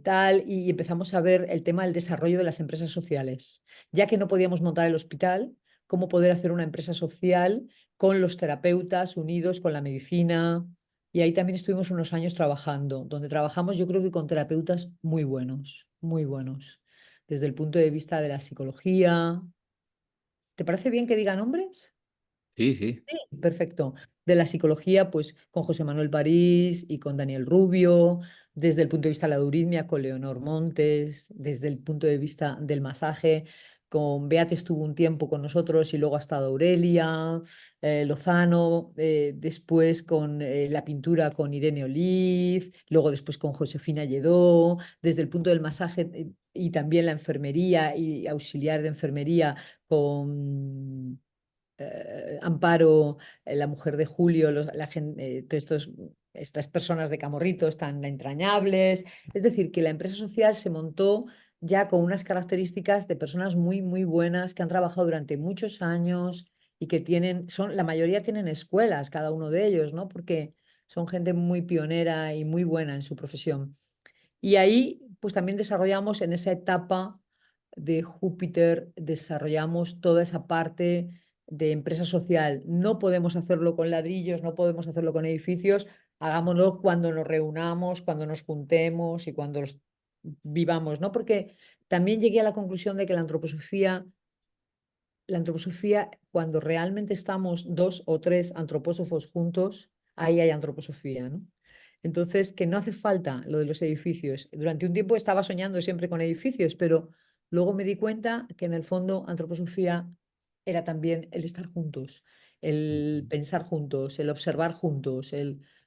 tal, y empezamos a ver el tema del desarrollo de las empresas sociales. Ya que no podíamos montar el hospital, cómo poder hacer una empresa social con los terapeutas unidos con la medicina. Y ahí también estuvimos unos años trabajando, donde trabajamos yo creo que con terapeutas muy buenos, muy buenos desde el punto de vista de la psicología. ¿Te parece bien que diga nombres? Sí, sí. Perfecto. De la psicología, pues con José Manuel París y con Daniel Rubio, desde el punto de vista de la euritmia, con Leonor Montes, desde el punto de vista del masaje, con Beat estuvo un tiempo con nosotros y luego ha estado Aurelia, Lozano, después con la pintura con Irene Oliz, luego después con Josefina Lledó, desde el punto del masaje y también la enfermería y auxiliar de enfermería con Amparo, la mujer de Julio, estas personas de Camorritos tan entrañables. Es decir, que la empresa social se montó ya con unas características de personas muy, muy buenas que han trabajado durante muchos años y que la mayoría tienen escuelas, cada uno de ellos, ¿no? Porque son gente muy pionera y muy buena en su profesión. Y ahí, pues también desarrollamos en esa etapa de Júpiter, desarrollamos toda esa parte de empresa social. No podemos hacerlo con ladrillos, no podemos hacerlo con edificios, hagámoslo cuando nos reunamos, cuando nos juntemos y cuando vivamos, ¿no? Porque también llegué a la conclusión de que la antroposofía, cuando realmente estamos dos o tres antropósofos juntos, ahí hay antroposofía, ¿no? Entonces, que no hace falta lo de los edificios. Durante un tiempo estaba soñando siempre con edificios, pero luego me di cuenta que en el fondo antroposofía era también el estar juntos, el pensar juntos, el observar juntos,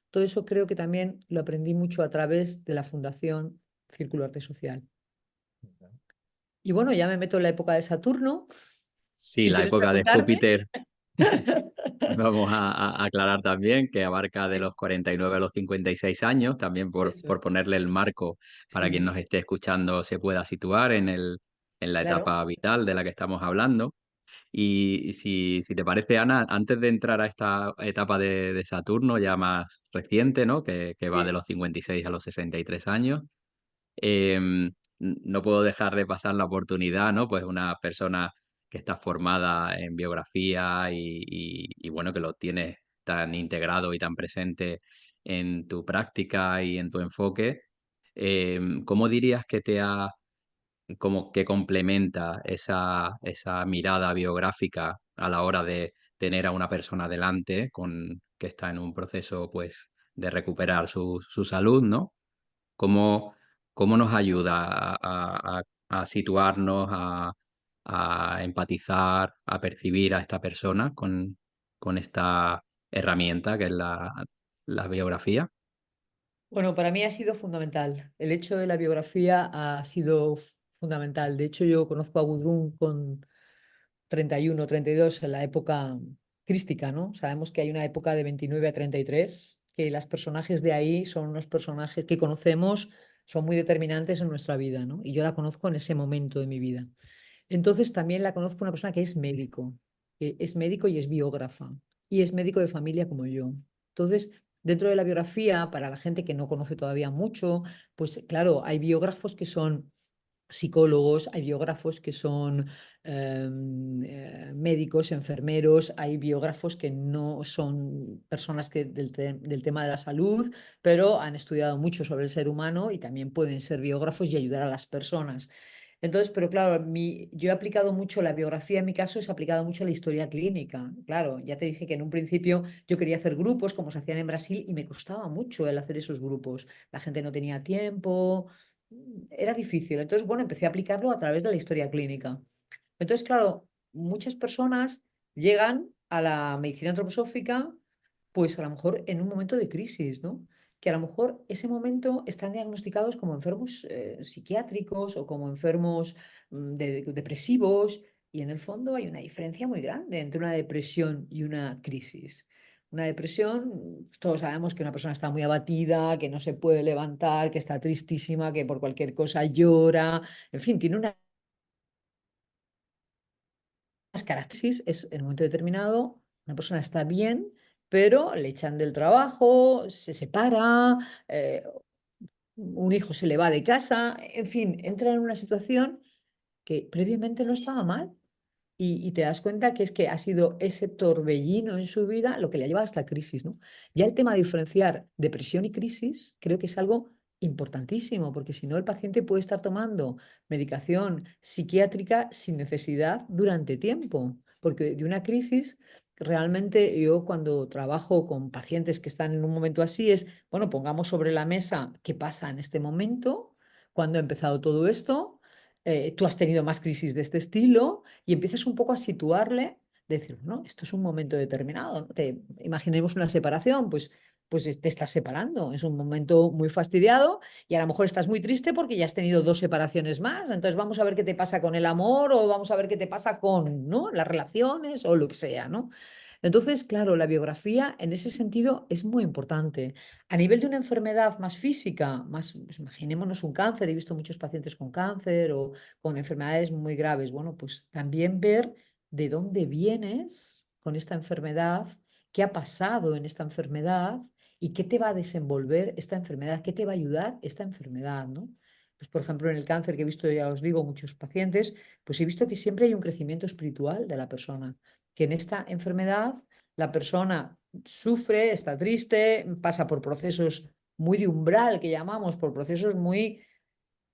todo eso creo que también lo aprendí mucho a través de la Fundación Círculo Arte Social. Y bueno, ya me meto en la época de Saturno, Sí, si la quieres época de preguntarme. Júpiter. Vamos a aclarar también que abarca de los 49 a los 56 años, también Eso por es. ponerle el marco para quien Sí, nos esté escuchando se pueda situar en la claro. etapa vital de la que estamos hablando. Y si te parece, Ana, antes de entrar a esta etapa de Saturno ya más reciente, ¿no? Que va de Sí. los 56 a los 63 años, no puedo dejar de pasar la oportunidad, ¿no? Pues una persona que está formada en biografía y bueno, que lo tienes tan integrado y tan presente en tu práctica y en tu enfoque, ¿cómo dirías que te ha como que complementa esa mirada biográfica a la hora de tener a una persona delante que está en un proceso, pues, de recuperar su salud, ¿no? ¿Cómo, cómo nos ayuda a situarnos, a empatizar, a percibir a esta persona con esta herramienta que es la biografía? Bueno, para mí ha sido fundamental. El hecho de la biografía ha sido fundamental. De hecho, yo conozco a Gudrun con 31, 32 en la época crística, ¿no? Sabemos que hay una época de 29 a 33, que los personajes de ahí son unos personajes que conocemos, son muy determinantes en nuestra vida, ¿no? Y yo la conozco en ese momento de mi vida. Entonces también la conozco una persona que es médico y es biógrafa, y es médico de familia como yo. Entonces, dentro de la biografía, para la gente que no conoce todavía mucho, pues claro, hay biógrafos que son psicólogos, hay biógrafos que son médicos, enfermeros, hay biógrafos que no son personas que del tema de la salud, pero han estudiado mucho sobre el ser humano y también pueden ser biógrafos y ayudar a las personas. Entonces, pero claro, yo he aplicado mucho la biografía, en mi caso, es aplicado mucho la historia clínica. Claro, ya te dije que en un principio yo quería hacer grupos como se hacían en Brasil y me costaba mucho el hacer esos grupos. La gente no tenía tiempo, era difícil. Entonces, bueno, empecé a aplicarlo a través de la historia clínica. Entonces, claro, muchas personas llegan a la medicina antroposófica, pues a lo mejor en un momento de crisis, ¿no? Que a lo mejor ese momento están diagnosticados como enfermos psiquiátricos o como enfermos depresivos, y en el fondo hay una diferencia muy grande entre una depresión y una crisis. Una depresión, todos sabemos que una persona está muy abatida, que no se puede levantar, que está tristísima, que por cualquier cosa llora, en fin, tiene unas características. Es en un momento determinado, una persona está bien, pero le echan del trabajo, se separa, un hijo se le va de casa, en fin, entra en una situación que previamente no estaba mal. Y te das cuenta que es que ha sido ese torbellino en su vida lo que le ha llevado a esta crisis, ¿no? Ya el tema de diferenciar depresión y crisis creo que es algo importantísimo, porque si no el paciente puede estar tomando medicación psiquiátrica sin necesidad durante tiempo, porque de una crisis realmente yo cuando trabajo con pacientes que están en un momento así es, bueno, pongamos sobre la mesa qué pasa en este momento, cuando ha empezado todo esto. Tú has tenido más crisis de este estilo y empiezas un poco a situarle, decir, no, esto es un momento determinado, ¿no? Imaginemos una separación, pues te estás separando, es un momento muy fastidiado y a lo mejor estás muy triste porque ya has tenido dos separaciones más, entonces vamos a ver qué te pasa con el amor o vamos a ver qué te pasa con, ¿no? Las relaciones o lo que sea, ¿no? Entonces, claro, la biografía en ese sentido es muy importante. A nivel de una enfermedad más física, más, pues imaginémonos un cáncer, he visto muchos pacientes con cáncer o con enfermedades muy graves. Bueno, pues también ver de dónde vienes con esta enfermedad, qué ha pasado en esta enfermedad y qué te va a desenvolver esta enfermedad, qué te va a ayudar esta enfermedad, ¿no? Pues, por ejemplo, en el cáncer que he visto, ya os digo, muchos pacientes, pues he visto que siempre hay un crecimiento espiritual de la persona, que en esta enfermedad la persona sufre, está triste, pasa por procesos muy de umbral, que llamamos, por procesos muy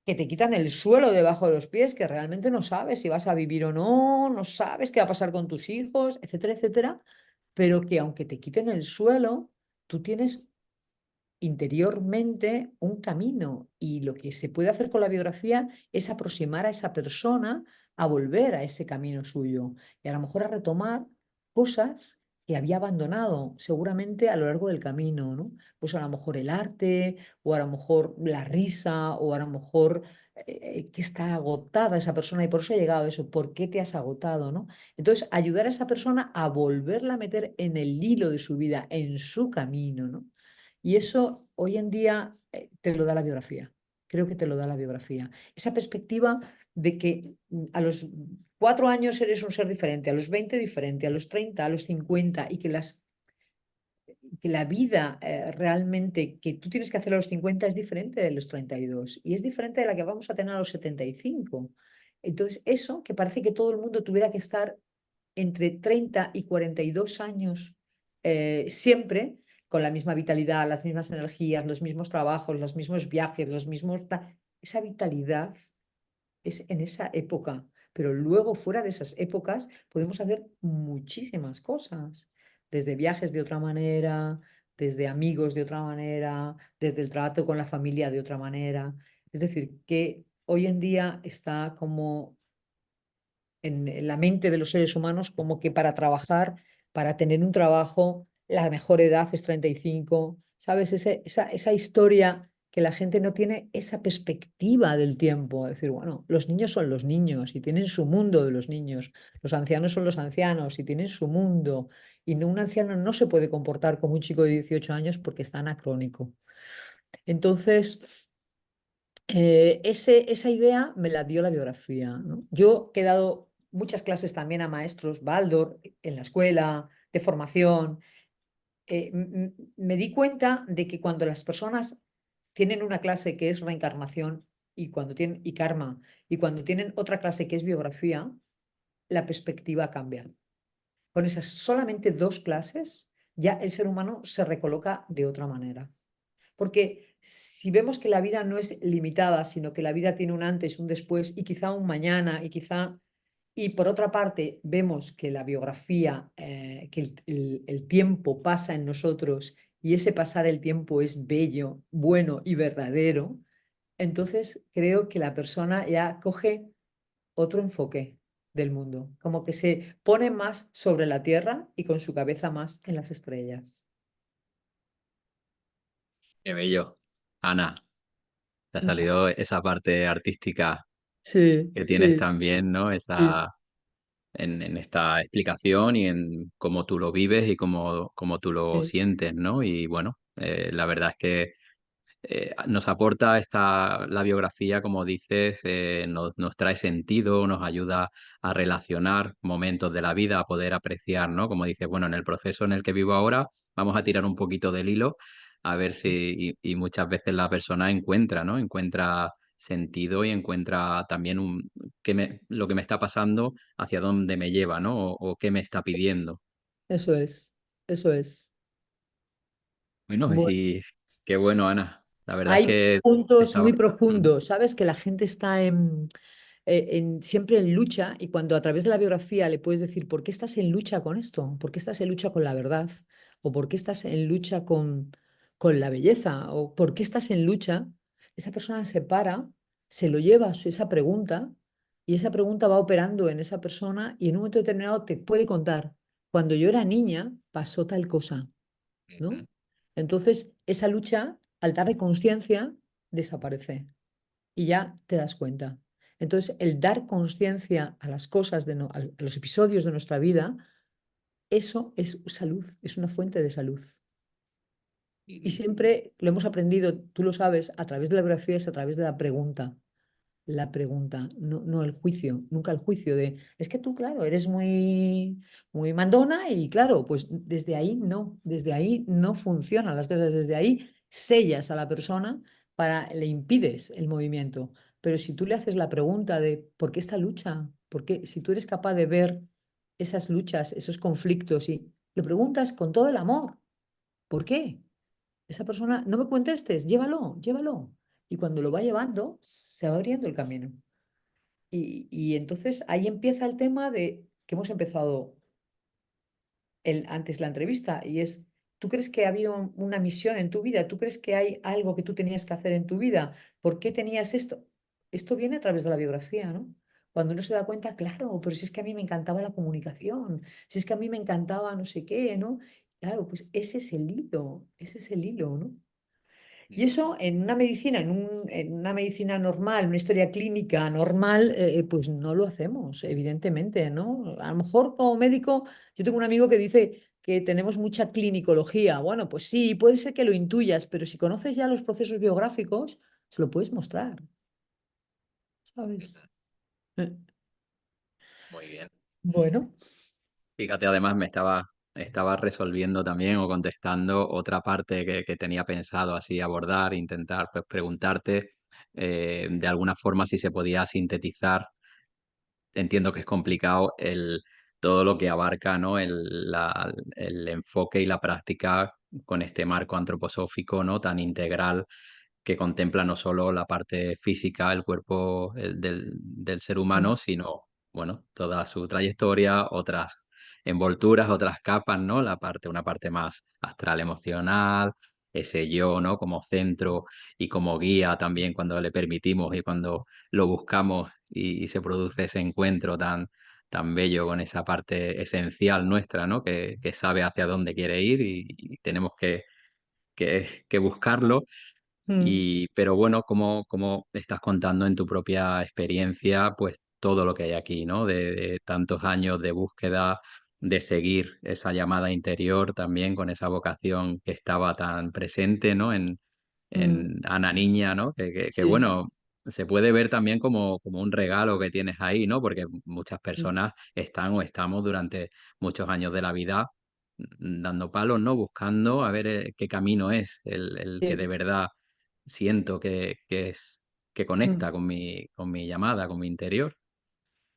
que te quitan el suelo debajo de los pies, que realmente no sabes si vas a vivir o no, no sabes qué va a pasar con tus hijos, etcétera, etcétera, pero que aunque te quiten el suelo, tú tienes interiormente un camino y lo que se puede hacer con la biografía es aproximar a esa persona a volver a ese camino suyo y a lo mejor a retomar cosas que había abandonado seguramente a lo largo del camino, ¿no? Pues a lo mejor el arte, o a lo mejor la risa, o a lo mejor que está agotada esa persona y por eso ha llegado a eso. ¿Por qué te has agotado, no? Entonces, ayudar a esa persona a volverla a meter en el hilo de su vida, en su camino, ¿no? Y eso hoy en día te lo da la biografía. Creo que te lo da la biografía. Esa perspectiva de que a los 4 años eres un ser diferente, a los 20 diferente, a los 30, a los 50, y que la vida realmente que tú tienes que hacer a los 50 es diferente de los 32 y es diferente de la que vamos a tener a los 75. Entonces, eso que parece que todo el mundo tuviera que estar entre 30 y 42 años siempre con la misma vitalidad, las mismas energías, los mismos trabajos, los mismos viajes, los mismos... Esa vitalidad es en esa época, pero luego fuera de esas épocas podemos hacer muchísimas cosas, desde viajes de otra manera, desde amigos de otra manera, desde el trato con la familia de otra manera. Es decir, que hoy en día está como en la mente de los seres humanos como que para trabajar, para tener un trabajo, la mejor edad es 35, ¿sabes? Esa historia que la gente no tiene esa perspectiva del tiempo, decir, bueno, los niños son los niños y tienen su mundo de los niños, los ancianos son los ancianos y tienen su mundo, y no, un anciano no se puede comportar como un chico de 18 años porque está anacrónico. Entonces, esa idea me la dio la biografía, ¿no? Yo he dado muchas clases también a maestros Baldor en la escuela de formación. Me di cuenta de que cuando las personas tienen una clase que es reencarnación y karma, y cuando tienen otra clase que es biografía, la perspectiva cambia. Con esas solamente dos clases, ya el ser humano se recoloca de otra manera. Porque si vemos que la vida no es limitada, sino que la vida tiene un antes, un después y quizá un mañana y quizá... Y por otra parte, vemos que la biografía, que el tiempo pasa en nosotros y ese pasar el tiempo es bello, bueno y verdadero, entonces creo que la persona ya coge otro enfoque del mundo, como que se pone más sobre la tierra y con su cabeza más en las estrellas. Qué bello. Ana, te ha salido esa parte artística Sí, que tienes sí, también, ¿no? sí. En esta explicación y en cómo tú lo vives y cómo tú lo Sí. sientes, ¿no? Y bueno, la verdad es que nos aporta la biografía, como dices, nos trae sentido, nos ayuda a relacionar momentos de la vida, a poder apreciar, ¿no? Como dices, bueno, en el proceso en el que vivo ahora, vamos a tirar un poquito del hilo, a ver Sí, si, y muchas veces la persona encuentra, ¿no? Encuentra sentido y encuentra también lo que me está pasando, hacia dónde me lleva, ¿no? O qué me está pidiendo. eso es, eso es. Bueno, Bueno, y qué bueno, Ana. La verdad es hay que puntos muy estaba... Mm, profundos, ¿sabes? Que la gente está siempre en lucha y cuando a través de la biografía le puedes decir, ¿por qué estás en lucha con esto? ¿Por qué estás en lucha con la verdad? ¿O por qué estás en lucha con la belleza? ¿O por qué estás en lucha? Esa persona se para, se lo lleva esa pregunta y esa pregunta va operando en esa persona y en un momento determinado te puede contar, cuando yo era niña pasó tal cosa, ¿no? ujú. Entonces, esa lucha, al dar de conciencia, desaparece y ya te das cuenta. Entonces, el dar conciencia a las cosas, a los episodios de nuestra vida, eso es salud, es una fuente de salud. Y Y, siempre lo hemos aprendido, tú lo sabes, a través de la biografía, es a través de la pregunta, no, no el juicio, nunca el juicio de, es que tú, claro, eres muy mandona y claro, pues desde ahí no funcionan las cosas, desde ahí sellas a la persona le impides el movimiento. Pero si tú le haces la pregunta de ¿por qué esta lucha? ¿Por qué? Si tú eres capaz de ver esas luchas, esos conflictos y le preguntas con todo el amor, ¿por qué? Esa persona, no me contestes, llévalo, llévalo. Y cuando lo va llevando, se va abriendo el camino. Y entonces ahí empieza el tema de que hemos empezado antes la entrevista, y es, ¿tú crees que ha habido una misión en tu vida? ¿Tú crees que hay algo que tú tenías que hacer en tu vida? ¿Por qué tenías esto? Esto viene a través de la biografía, ¿no? cuando uno se da cuenta, claro, pero si es que a mí me encantaba la comunicación, si es que a mí me encantaba no sé qué, ¿no? Claro, pues ese es el hilo, ¿no? Y Mm. eso en una medicina, en una medicina normal, una historia clínica normal, pues no lo hacemos, evidentemente, ¿no? A lo mejor como médico, yo tengo un amigo que dice que tenemos mucha clinicología. Bueno, pues sí, puede ser que lo intuyas, pero si conoces ya los procesos biográficos, se lo puedes mostrar, ¿sabes? Eh, Muy bien. Bueno, Fíjate, además estaba resolviendo también o contestando otra parte que tenía pensado así abordar, intentar pues, preguntarte de alguna forma si se podía sintetizar. Entiendo que es complicado todo lo que abarca, ¿no? El enfoque y la práctica con este marco antroposófico, ¿no? Tan integral que contempla no solo la parte física, el cuerpo del ser humano, mm, sino, bueno, toda su trayectoria, otras envolturas, otras capas, ¿no? Una parte más astral emocional, ese yo, ¿no? Como centro y como guía también cuando le permitimos y cuando lo buscamos y se produce ese encuentro tan bello con esa parte esencial nuestra, ¿no? Que sabe hacia dónde quiere ir y tenemos que buscarlo. mm, Pero bueno, como estás contando en tu propia experiencia, pues todo lo que hay aquí, ¿no? De tantos años de búsqueda, de seguir esa llamada interior también con esa vocación que estaba tan presente, ¿no? mm, En Ana Niña, ¿no? Que sí, bueno, se puede ver también como un regalo que tienes ahí, ¿no? Porque muchas mm, personas están o estamos durante muchos años de la vida dando palos, ¿no? Buscando a ver qué camino es el que de sí, verdad siento que mm. conecta con mi llamada, con mi interior.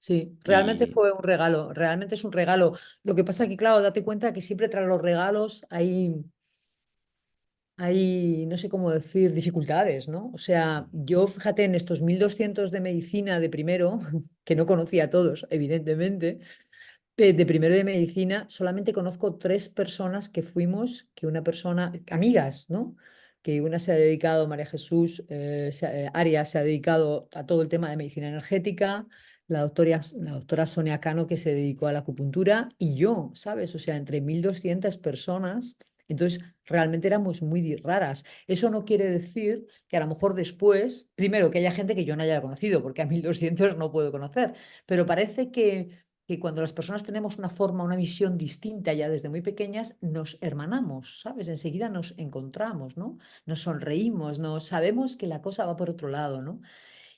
Sí, realmente Y fue un regalo, realmente es un regalo. Lo que pasa es que, claro, date cuenta que siempre tras los regalos hay, no sé cómo decir, dificultades, ¿no? O sea, yo, fíjate, en estos 1200 de medicina de primero, que no conocía a todos, evidentemente, de primero de medicina, solamente conozco tres personas que fuimos, que una persona, amigas, ¿no? Que una se ha dedicado, María Jesús Arias, se ha dedicado a todo el tema de medicina energética, la doctora Sonia Cano, que se dedicó a la acupuntura, y yo, ¿sabes? O sea, entre 1200 personas. Entonces, realmente éramos muy raras. Eso no quiere decir que a lo mejor después, primero, que haya gente que yo no haya conocido, porque a 1200 no puedo conocer, pero parece que cuando las personas tenemos una forma, una visión distinta ya desde muy pequeñas, nos hermanamos, ¿sabes? Enseguida nos encontramos, ¿no? Nos sonreímos, nos sabemos que la cosa va por otro lado, ¿no?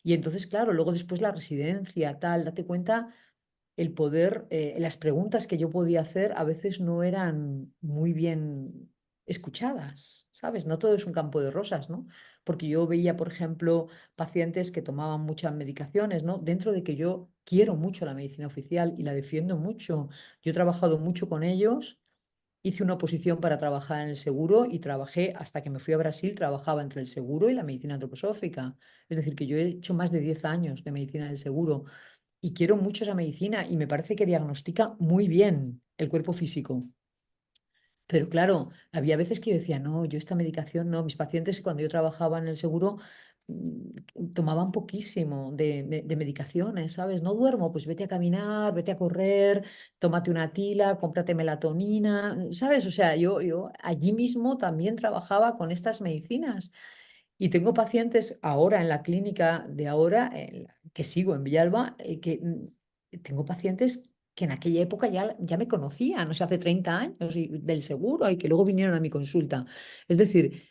Y entonces, claro, luego después la residencia, tal, date cuenta el poder, las preguntas que yo podía hacer a veces no eran muy bien escuchadas, ¿sabes? No todo es un campo de rosas, ¿no? Porque yo veía, por ejemplo, pacientes que tomaban muchas medicaciones, ¿no? Dentro de que yo quiero mucho la medicina oficial y la defiendo mucho, yo he trabajado mucho con ellos. Hice una oposición para trabajar en el seguro y trabajé hasta que me fui a Brasil, trabajaba entre el seguro y la medicina antroposófica. Es decir, que yo he hecho más de 10 años de medicina del seguro y quiero mucho esa medicina y me parece que diagnostica muy bien el cuerpo físico. Pero claro, había veces que yo decía, no, yo esta medicación no, mis pacientes cuando yo trabajaba en el seguro tomaban poquísimo de medicaciones, ¿sabes? No duermo, pues vete a caminar, vete a correr, tómate una tila, cómprate melatonina, ¿sabes? O sea, yo allí mismo también trabajaba con estas medicinas. Y tengo pacientes ahora en la clínica de ahora, que sigo en Villalba, tengo pacientes que en aquella época ya me conocían, o sea, hace 30 años del seguro y que luego vinieron a mi consulta. Es decir,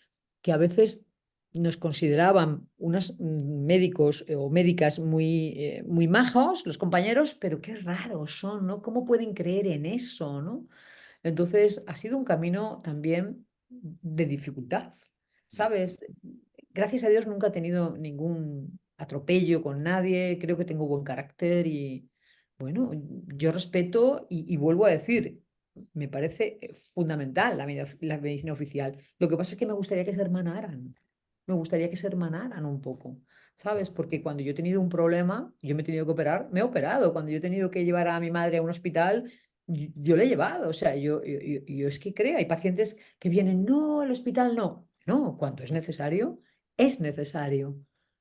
que a veces nos consideraban unos médicos o médicas muy majos, los compañeros, pero qué raros son, ¿no? ¿Cómo pueden creer en eso, ¿no? Entonces, ha sido un camino también de dificultad, ¿sabes? Gracias a Dios nunca he tenido ningún atropello con nadie, creo que tengo buen carácter y bueno, yo respeto y vuelvo a decir, me parece fundamental la medicina oficial. Lo que pasa es que me gustaría que se hermanaran, me gustaría que se hermanaran un poco, ¿sabes? Porque cuando yo he tenido un problema, yo me he tenido que operar, me he operado. Cuando yo he tenido que llevar a mi madre a un hospital, yo le he llevado. O sea, yo es que creo, hay pacientes que vienen, no, el hospital no. No, cuando es necesario, es necesario.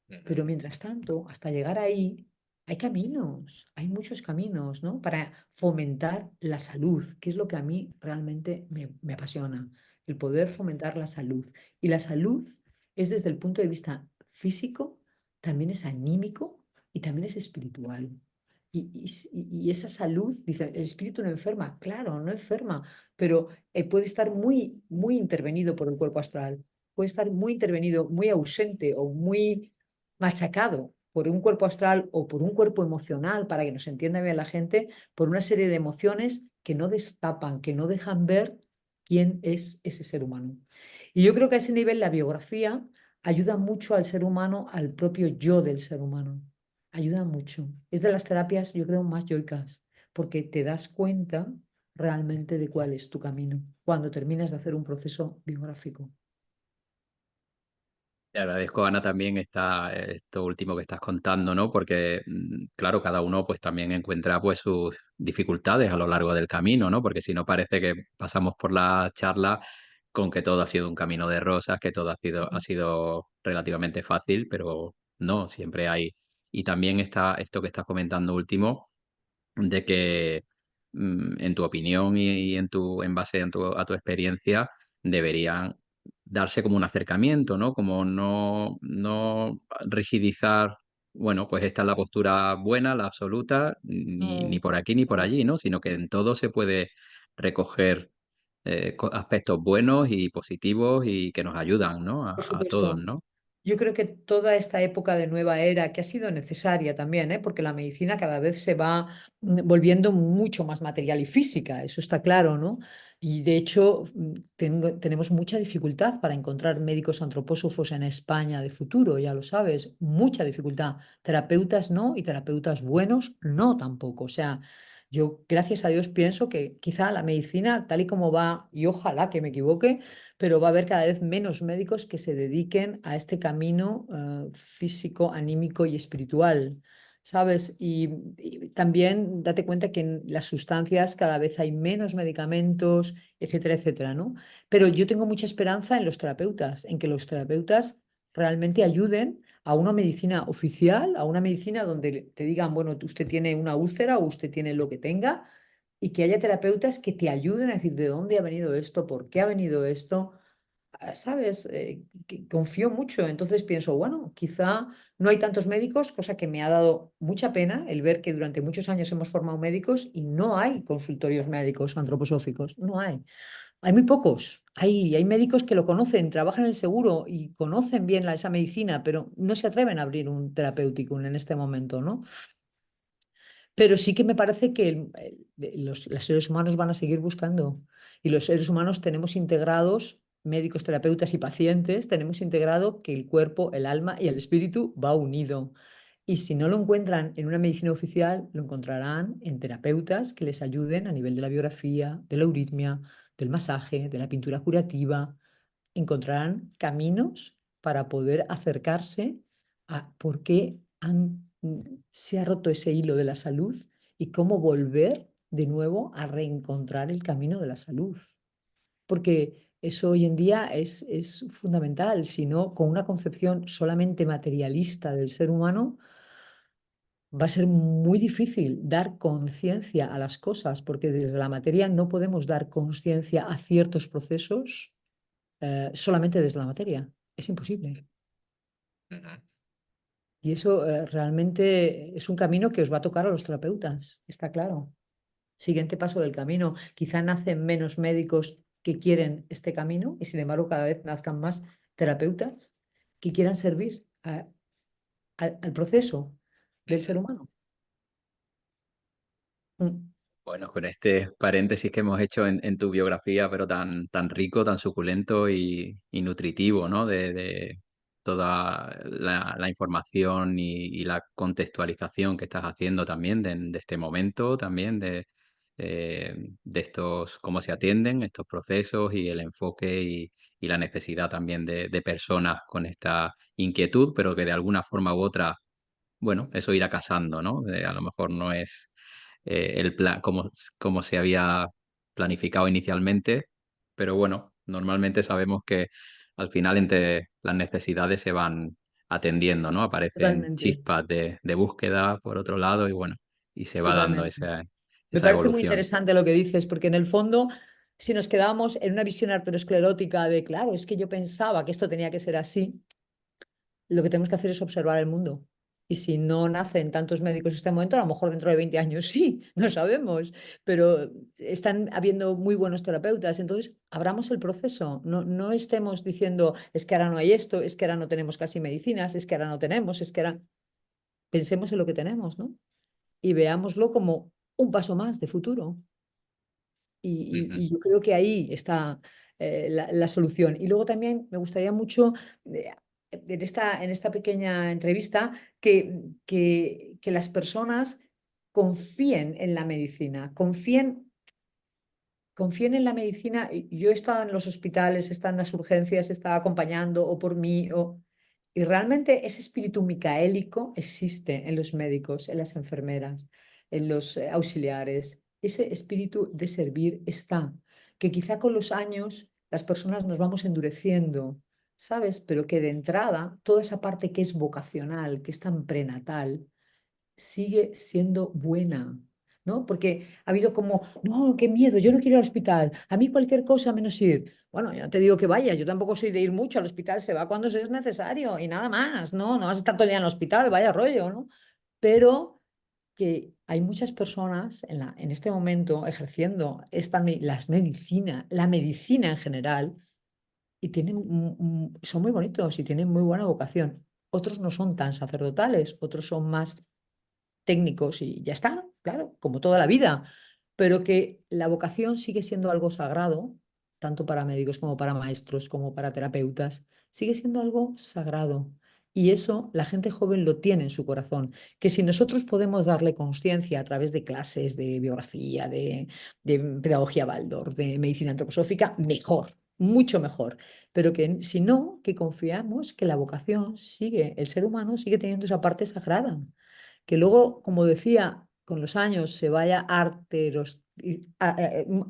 Ujú. Pero mientras tanto, hasta llegar ahí, hay caminos, hay muchos caminos, ¿no? Para fomentar la salud, que es lo que a mí realmente me apasiona, el poder fomentar la salud. Y la salud es desde el punto de vista físico, también es anímico y también es espiritual. Y esa salud, dice, el espíritu no enferma, claro, no enferma, pero puede estar muy, muy intervenido por el cuerpo astral, puede estar muy intervenido, muy ausente o muy machacado por un cuerpo astral o por un cuerpo emocional, para que nos entienda bien la gente, por una serie de emociones que no destapan, que no dejan ver quién es ese ser humano. Y yo creo que a ese nivel la biografía ayuda mucho al ser humano, al propio yo del ser humano. Ayuda mucho. Es de las terapias, yo creo, más yoicas, porque te das cuenta realmente de cuál es tu camino cuando terminas de hacer un proceso biográfico. Te agradezco, Ana, también esto último que estás contando, ¿no? Porque, claro, cada uno pues también encuentra pues sus dificultades a lo largo del camino, ¿no? Porque si no parece que pasamos por la charla con que todo ha sido un camino de rosas, que todo ha sido relativamente fácil, pero no, siempre hay. Y también está esto que estás comentando último, de que, en tu opinión y en base a tu experiencia, deberían darse como un acercamiento, ¿no? Como no rigidizar, bueno, pues esta es la postura buena, la absoluta, ni No, por aquí ni por no, allí, ¿no? Sino que en todo se puede recoger aspectos buenos y positivos y que nos ayudan, ¿no? por A todos, supuesto. ¿no? Yo creo que toda esta época de nueva era, que ha sido necesaria también, ¿eh? Porque la medicina cada vez se va volviendo mucho más material y física, eso está claro, ¿no? Y de hecho, tenemos mucha dificultad para encontrar médicos antropósofos en España de futuro, ya lo sabes, mucha dificultad. Terapeutas no y terapeutas buenos no tampoco. O sea, yo gracias a Dios pienso que quizá la medicina, tal y como va, y ojalá que me equivoque, pero va a haber cada vez menos médicos que se dediquen a este camino físico, anímico y espiritual, ¿sabes? Y también date cuenta que en las sustancias cada vez hay menos medicamentos, etcétera, etcétera, ¿no? Pero yo tengo mucha esperanza en los terapeutas, en que los terapeutas realmente ayuden a una medicina oficial, a una medicina donde te digan, bueno, usted tiene una úlcera o usted tiene lo que tenga y que haya terapeutas que te ayuden a decir de dónde ha venido esto, por qué ha venido esto, ¿sabes? Que confío mucho, entonces pienso, bueno, quizá no hay tantos médicos, cosa que me ha dado mucha pena el ver que durante muchos años hemos formado médicos y no hay consultorios médicos antroposóficos, no hay. Hay muy pocos. Hay médicos que lo conocen, trabajan en el seguro y conocen bien esa medicina, pero no se atreven a abrir un terapéutico en este momento, ¿no? Pero sí que me parece que los seres humanos van a seguir buscando. Y los seres humanos tenemos integrados, médicos, terapeutas y pacientes, tenemos integrado que el cuerpo, el alma y el espíritu va unido. Y si no lo encuentran en una medicina oficial, lo encontrarán en terapeutas que les ayuden a nivel de la biografía, de la euritmia, del masaje, de la pintura curativa. Encontrarán caminos para poder acercarse a por qué se ha roto ese hilo de la salud y cómo volver de nuevo a reencontrar el camino de la salud. Porque eso hoy en día es fundamental, si no, con una concepción solamente materialista del ser humano, va a ser muy difícil dar conciencia a las cosas, porque desde la materia no podemos dar conciencia a ciertos procesos solamente desde la materia. Es imposible. Ujú. Y eso realmente es un camino que os va a tocar a los terapeutas, está claro. Siguiente paso del camino. Quizá nacen menos médicos que quieren este camino y sin embargo cada vez nazcan más terapeutas que quieran servir al proceso del ser Ujú. humano. Mm. Bueno, con este paréntesis que hemos hecho en tu biografía, pero tan rico, tan suculento y nutritivo, ¿no? De toda la información y la contextualización que estás haciendo también de este momento, también de estos, cómo se atienden estos procesos y el enfoque y la necesidad también de personas con esta inquietud, pero que de alguna forma u otra, bueno, eso irá casando, ¿no? A lo mejor no es el plan como se había planificado inicialmente, pero bueno, normalmente sabemos que al final entre las necesidades se van atendiendo, ¿no? Aparecen Totalmente, chispas de búsqueda por otro lado y bueno, y se va dando totalmente. esa, Me esa parece muy evolución. interesante lo que dices, porque en el fondo, si nos quedamos en una visión arteriosclerótica de, claro, es que yo pensaba que esto tenía que ser así, lo que tenemos que hacer es observar el mundo. Y si no nacen tantos médicos en este momento, a lo mejor dentro de 20 años sí, no sabemos, pero están habiendo muy buenos terapeutas. Entonces, abramos el proceso. No, no estemos diciendo, es que ahora no hay esto, es que ahora no tenemos casi medicinas, es que ahora no tenemos, es que ahora... Pensemos en lo que tenemos, ¿no? Y veámoslo como un paso más de futuro. Ujú. Y yo creo que ahí está la solución. Y luego también me gustaría mucho, eh, en esta pequeña entrevista, que las personas confíen en la medicina, confíen en la medicina. Yo he estado en los hospitales, he estado en las urgencias, he estado acompañando o por mí, y realmente ese espíritu micaélico existe en los médicos, en las enfermeras, en los auxiliares. Ese espíritu de servir está, que quizá con los años las personas nos vamos endureciendo, ¿sabes? Pero que de entrada, toda esa parte que es vocacional, que es tan prenatal, sigue siendo buena, ¿no? Porque ha habido como, no, qué miedo, yo no quiero ir al hospital, a mí cualquier cosa menos ir. Bueno, yo no te digo que vayas, yo tampoco soy de ir mucho al hospital, se va cuando es necesario y nada más, ¿no? No vas a estar todo el día en el hospital, vaya rollo, ¿no? Pero que hay muchas personas en este momento ejerciendo la medicina en general, y son muy bonitos y tienen muy buena vocación. Otros no son tan sacerdotales, otros son más técnicos y ya está, claro, como toda la vida, pero que la vocación sigue siendo algo sagrado, tanto para médicos como para maestros, como para terapeutas, sigue siendo algo sagrado. Y eso la gente joven lo tiene en su corazón, que si nosotros podemos darle conciencia a través de clases de biografía, de pedagogía Waldorf, de medicina antroposófica, mejor, mucho mejor. Pero que si no, que confiamos que la vocación sigue, el ser humano sigue teniendo esa parte sagrada, que luego, como decía, con los años se vaya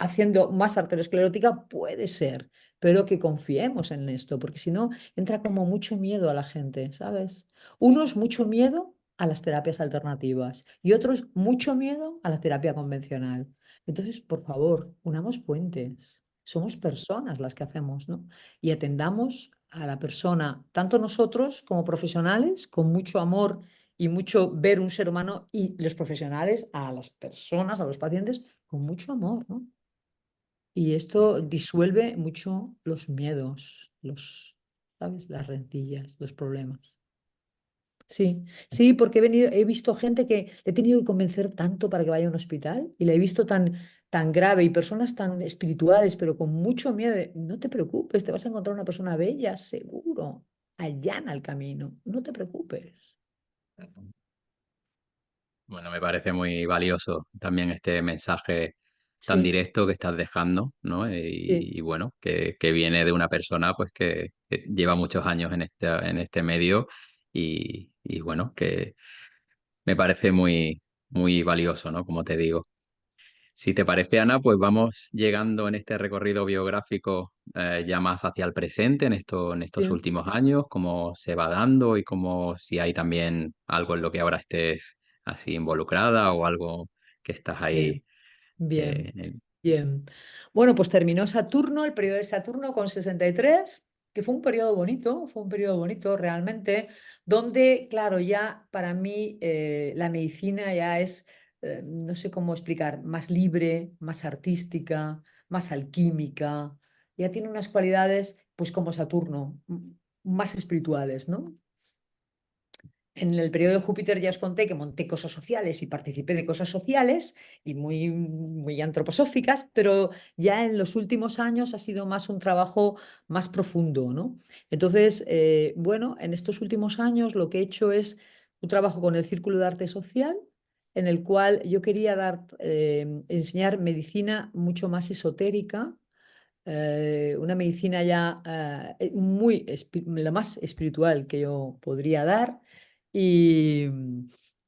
haciendo más arteriosclerótica, puede ser, pero que confiemos en esto, porque si no, entra como mucho miedo a la gente, ¿sabes? Unos mucho miedo a las terapias alternativas y otros mucho miedo a la terapia convencional. Entonces, por favor, unamos puentes. Somos personas las que hacemos, ¿no? Y atendamos a la persona, tanto nosotros como profesionales, con mucho amor y mucho ver un ser humano, y los profesionales a las personas, a los pacientes, con mucho amor, ¿no? Y esto disuelve mucho los miedos, ¿sabes? Las rencillas, los problemas. Sí, sí, porque he visto gente que le he tenido que convencer tanto para que vaya a un hospital y la he visto tan grave y personas tan espirituales, pero con mucho miedo. No te preocupes, te vas a encontrar una persona bella, seguro. Allana el camino, no te preocupes. Bueno, me parece muy valioso también este mensaje tan Sí, directo que estás dejando, ¿no? sí. Y bueno, que viene de una persona pues que lleva muchos años en este medio y bueno, que me parece muy, muy valioso, ¿no? Como te digo. Si te parece, Ana, pues vamos llegando en este recorrido biográfico ya más hacia el presente, en estos Sí. últimos años, cómo se va dando y cómo si hay también algo en lo que ahora estés así involucrada o algo que estás ahí. Bien, bien, eh, en- bien. Bueno, pues terminó Saturno, el periodo de Saturno con 63, que fue un periodo bonito realmente, donde, claro, ya para mí la medicina ya es, no sé cómo explicar, más libre, más artística, más alquímica, ya tiene unas cualidades, pues como Saturno, más espirituales, ¿no? En el periodo de Júpiter ya os conté que monté cosas sociales y participé de cosas sociales y muy antroposóficas, pero ya en los últimos años ha sido más un trabajo más profundo, ¿no? Entonces, bueno, en estos últimos años lo que he hecho es un trabajo con el Círculo de Arte Social, en el cual yo quería enseñar medicina mucho más esotérica, una medicina ya la más espiritual que yo podría dar. Y,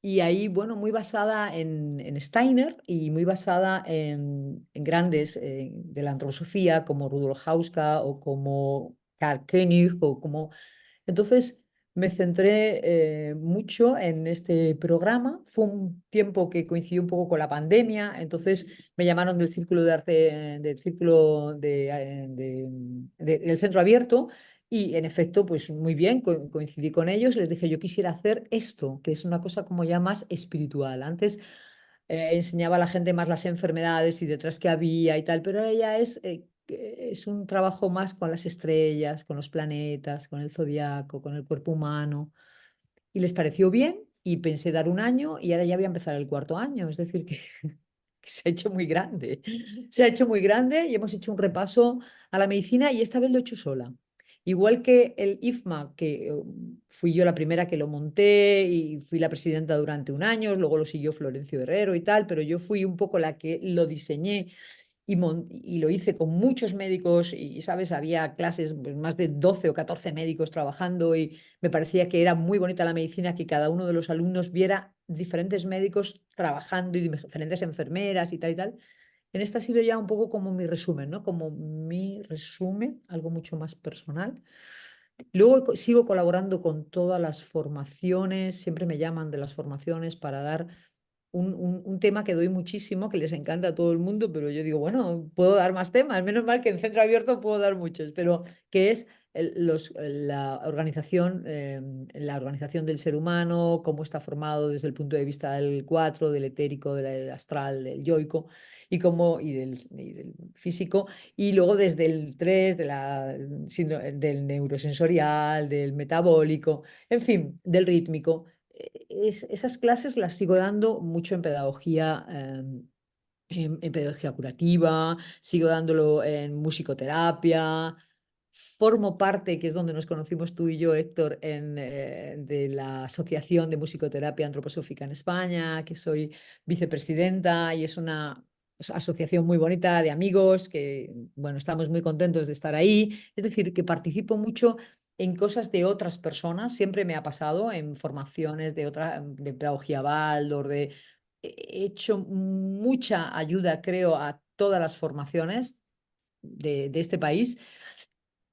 y ahí, bueno, muy basada en Steiner y muy basada en grandes de la antroposofía como Rudolf Hauska o como Karl Koenig o como... Entonces, me centré mucho en este programa. Fue un tiempo que coincidió un poco con la pandemia, entonces me llamaron del Círculo de Arte, del Círculo del Centro Abierto, y en efecto, pues muy bien, coincidí con ellos. Les dije, yo quisiera hacer esto, que es una cosa como ya más espiritual. Antes enseñaba a la gente más las enfermedades y detrás que había y tal, pero ahora ya es un trabajo más con las estrellas, con los planetas, con el zodiaco, con el cuerpo humano. Y les pareció bien y pensé dar un año y ahora ya voy a empezar el cuarto año, es decir, que se ha hecho muy grande. Se ha hecho muy grande y hemos hecho un repaso a la medicina y esta vez lo he hecho sola. Igual que el IFMA, que fui yo la primera que lo monté y fui la presidenta durante un año, luego lo siguió Florencio Herrero y tal, pero yo fui un poco la que lo diseñé y lo hice con muchos médicos y, ¿sabes? Había clases, pues, más de 12 o 14 médicos trabajando y me parecía que era muy bonita la medicina, que cada uno de los alumnos viera diferentes médicos trabajando y diferentes enfermeras y tal y tal. En esta ha sido ya un poco como mi resumen, ¿no? Como mi resumen, algo mucho más personal. Luego sigo colaborando con todas las formaciones, siempre me llaman de las formaciones para dar un tema que doy muchísimo, que les encanta a todo el mundo, pero yo digo, bueno, puedo dar más temas, menos mal que en Centro Abierto puedo dar muchos, pero que es la organización del ser humano, cómo está formado desde el punto de vista del cuatro, del etérico, del astral, del yoico y del físico, y luego desde el 3 del neurosensorial, del metabólico, en fin, del rítmico. Esas clases las sigo dando mucho en pedagogía curativa, sigo dándolo en musicoterapia. Formo parte, que es donde nos conocimos tú y yo, Héctor, de la Asociación de Musicoterapia Antroposófica en España, que soy vicepresidenta y es una asociación muy bonita de amigos que, bueno, estamos muy contentos de estar ahí. Es decir, que participo mucho en cosas de otras personas. Siempre me ha pasado en formaciones de pedagogía Waldorf, he hecho mucha ayuda, creo, a todas las formaciones de este país,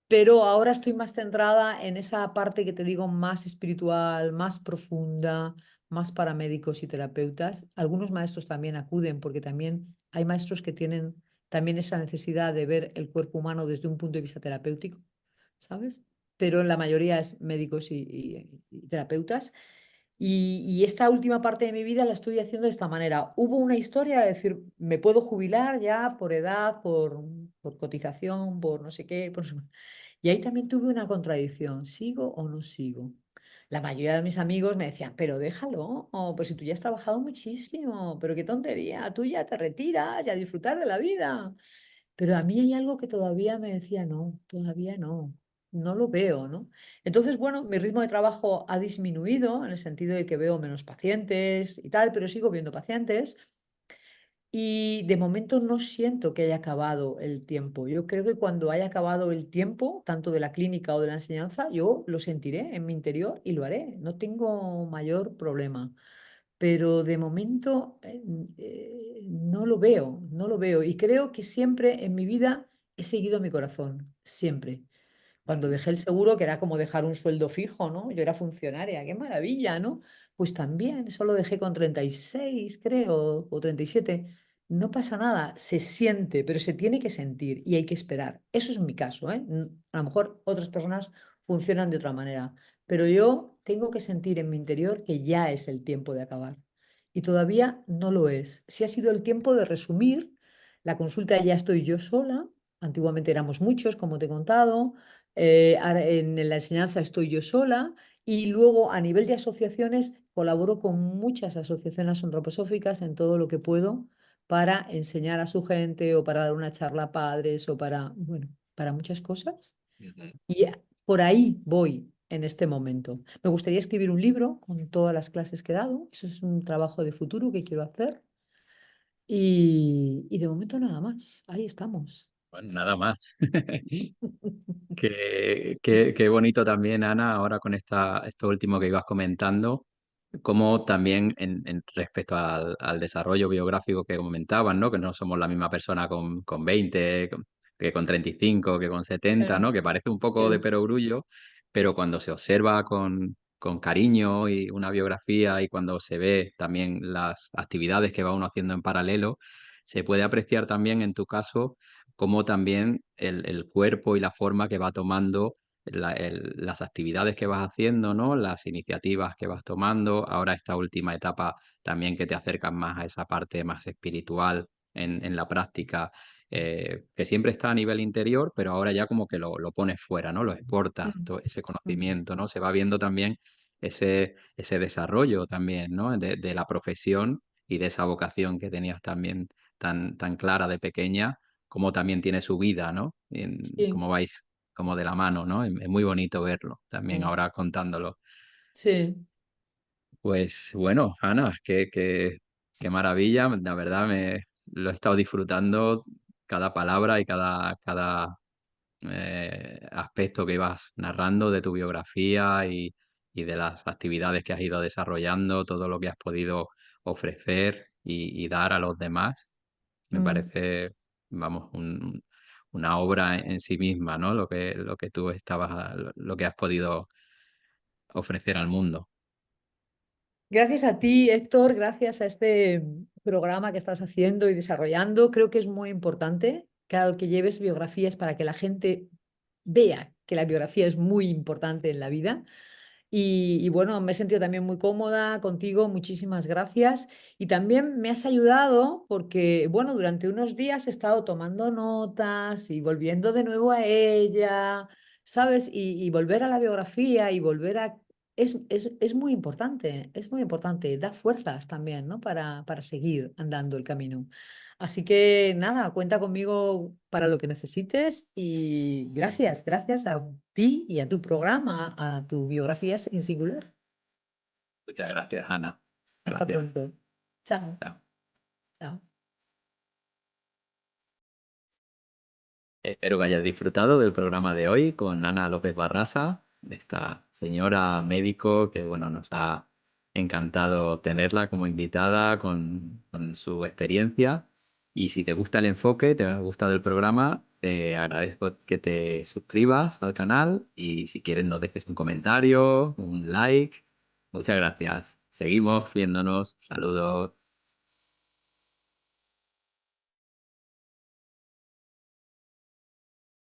pero ahora estoy más centrada en esa parte que te digo más espiritual, más profunda, más para médicos y terapeutas. Algunos maestros también acuden porque también hay maestros que tienen también esa necesidad de ver el cuerpo humano desde un punto de vista terapéutico, ¿sabes? Pero la mayoría es médicos y terapeutas. Y esta última parte de mi vida la estoy haciendo de esta manera. Hubo una historia de decir, me puedo jubilar ya por edad, por cotización, por no sé qué. Y ahí también tuve una contradicción, ¿sigo o no sigo? La mayoría de mis amigos me decían, pero déjalo, pues si tú ya has trabajado muchísimo, pero qué tontería, tú ya te retiras y a disfrutar de la vida. Pero a mí hay algo que todavía me decía, no, todavía no, no lo veo, ¿no? Entonces, bueno, mi ritmo de trabajo ha disminuido en el sentido de que veo menos pacientes y tal, pero sigo viendo pacientes. Y de momento no siento que haya acabado el tiempo. Yo creo que cuando haya acabado el tiempo, tanto de la clínica o de la enseñanza, yo lo sentiré en mi interior y lo haré. No tengo mayor problema. Pero de momento no lo veo, no lo veo. Y creo que siempre en mi vida he seguido mi corazón, siempre. Cuando dejé el seguro, que era como dejar un sueldo fijo, ¿no? Yo era funcionaria, qué maravilla, ¿no? Pues también, eso lo dejé con 36, creo, o 37. No pasa nada, se siente, pero se tiene que sentir y hay que esperar. Eso es mi caso, ¿eh? A lo mejor otras personas funcionan de otra manera, pero yo tengo que sentir en mi interior que ya es el tiempo de acabar. Y todavía no lo es. Si ha sido el tiempo de resumir, la consulta ya estoy yo sola. Antiguamente éramos muchos, como te he contado. Ahora en la enseñanza estoy yo sola y luego a nivel de asociaciones colaboro con muchas asociaciones antroposóficas en todo lo que puedo para enseñar a su gente o para dar una charla a padres o para, bueno, para muchas cosas. Ujú. Y por ahí voy en este momento. Me gustaría escribir un libro con todas las clases que he dado. Eso es un trabajo de futuro que quiero hacer. Y de momento nada más. Ahí estamos. Bueno, nada más. Qué bonito también, Ana, ahora con esto último que ibas comentando, como también respecto al desarrollo biográfico que comentaban, ¿no? Que no somos la misma persona con 20, que con 35, que con 70, Eh, ¿no? Que parece un poco de eh, perogrullo, pero cuando se observa con cariño y una biografía y cuando se ve también las actividades que va uno haciendo en paralelo, se puede apreciar también en tu caso cómo también el cuerpo y la forma que va tomando las actividades que vas haciendo, ¿no? Las iniciativas que vas tomando, ahora esta última etapa también que te acercas más a esa parte más espiritual en la práctica, que siempre está a nivel interior, pero ahora ya como que lo pones fuera, ¿no? Lo exportas, Mm, todo ese mm, conocimiento, ¿no? Se va viendo también ese desarrollo también, ¿no? De la profesión y de esa vocación que tenías también tan clara de pequeña, como también tiene su vida, ¿no? sí, Cómo vais como de la mano, ¿no? Es muy bonito verlo también sí, ahora contándolo. sí. Pues bueno, Ana, qué maravilla, la verdad me lo he estado disfrutando cada palabra y cada aspecto que ibas narrando de tu biografía y de las actividades que has ido desarrollando, todo lo que has podido ofrecer y dar a los demás. Me Mm. parece, vamos, una obra en sí misma, ¿no? Lo que tú lo que has podido ofrecer al mundo. Gracias a ti, Héctor, gracias a este programa que estás haciendo y desarrollando. Creo que es muy importante, claro, que lleves biografías para que la gente vea que la biografía es muy importante en la vida. Y bueno, me he sentido también muy cómoda contigo, muchísimas gracias. Y también me has ayudado porque, bueno, durante unos días he estado tomando notas y volviendo de nuevo a ella, ¿sabes? Y volver a la biografía y volver a... es muy importante, da fuerzas también, ¿no? Para seguir andando el camino. Así que nada, cuenta conmigo para lo que necesites y gracias, gracias a ti y a tu programa, a tu biografía en singular. Muchas gracias, Ana. Hasta Gracias. pronto. Chao. Chao. Chao. Espero que hayas disfrutado del programa de hoy con Ana López Barrasa, esta señora médico que, bueno, nos ha encantado tenerla como invitada con su experiencia. Y si te gusta el enfoque, te ha gustado el programa, te agradezco que te suscribas al canal y si quieres nos dejes un comentario, un like. Muchas gracias. Seguimos viéndonos. Saludos.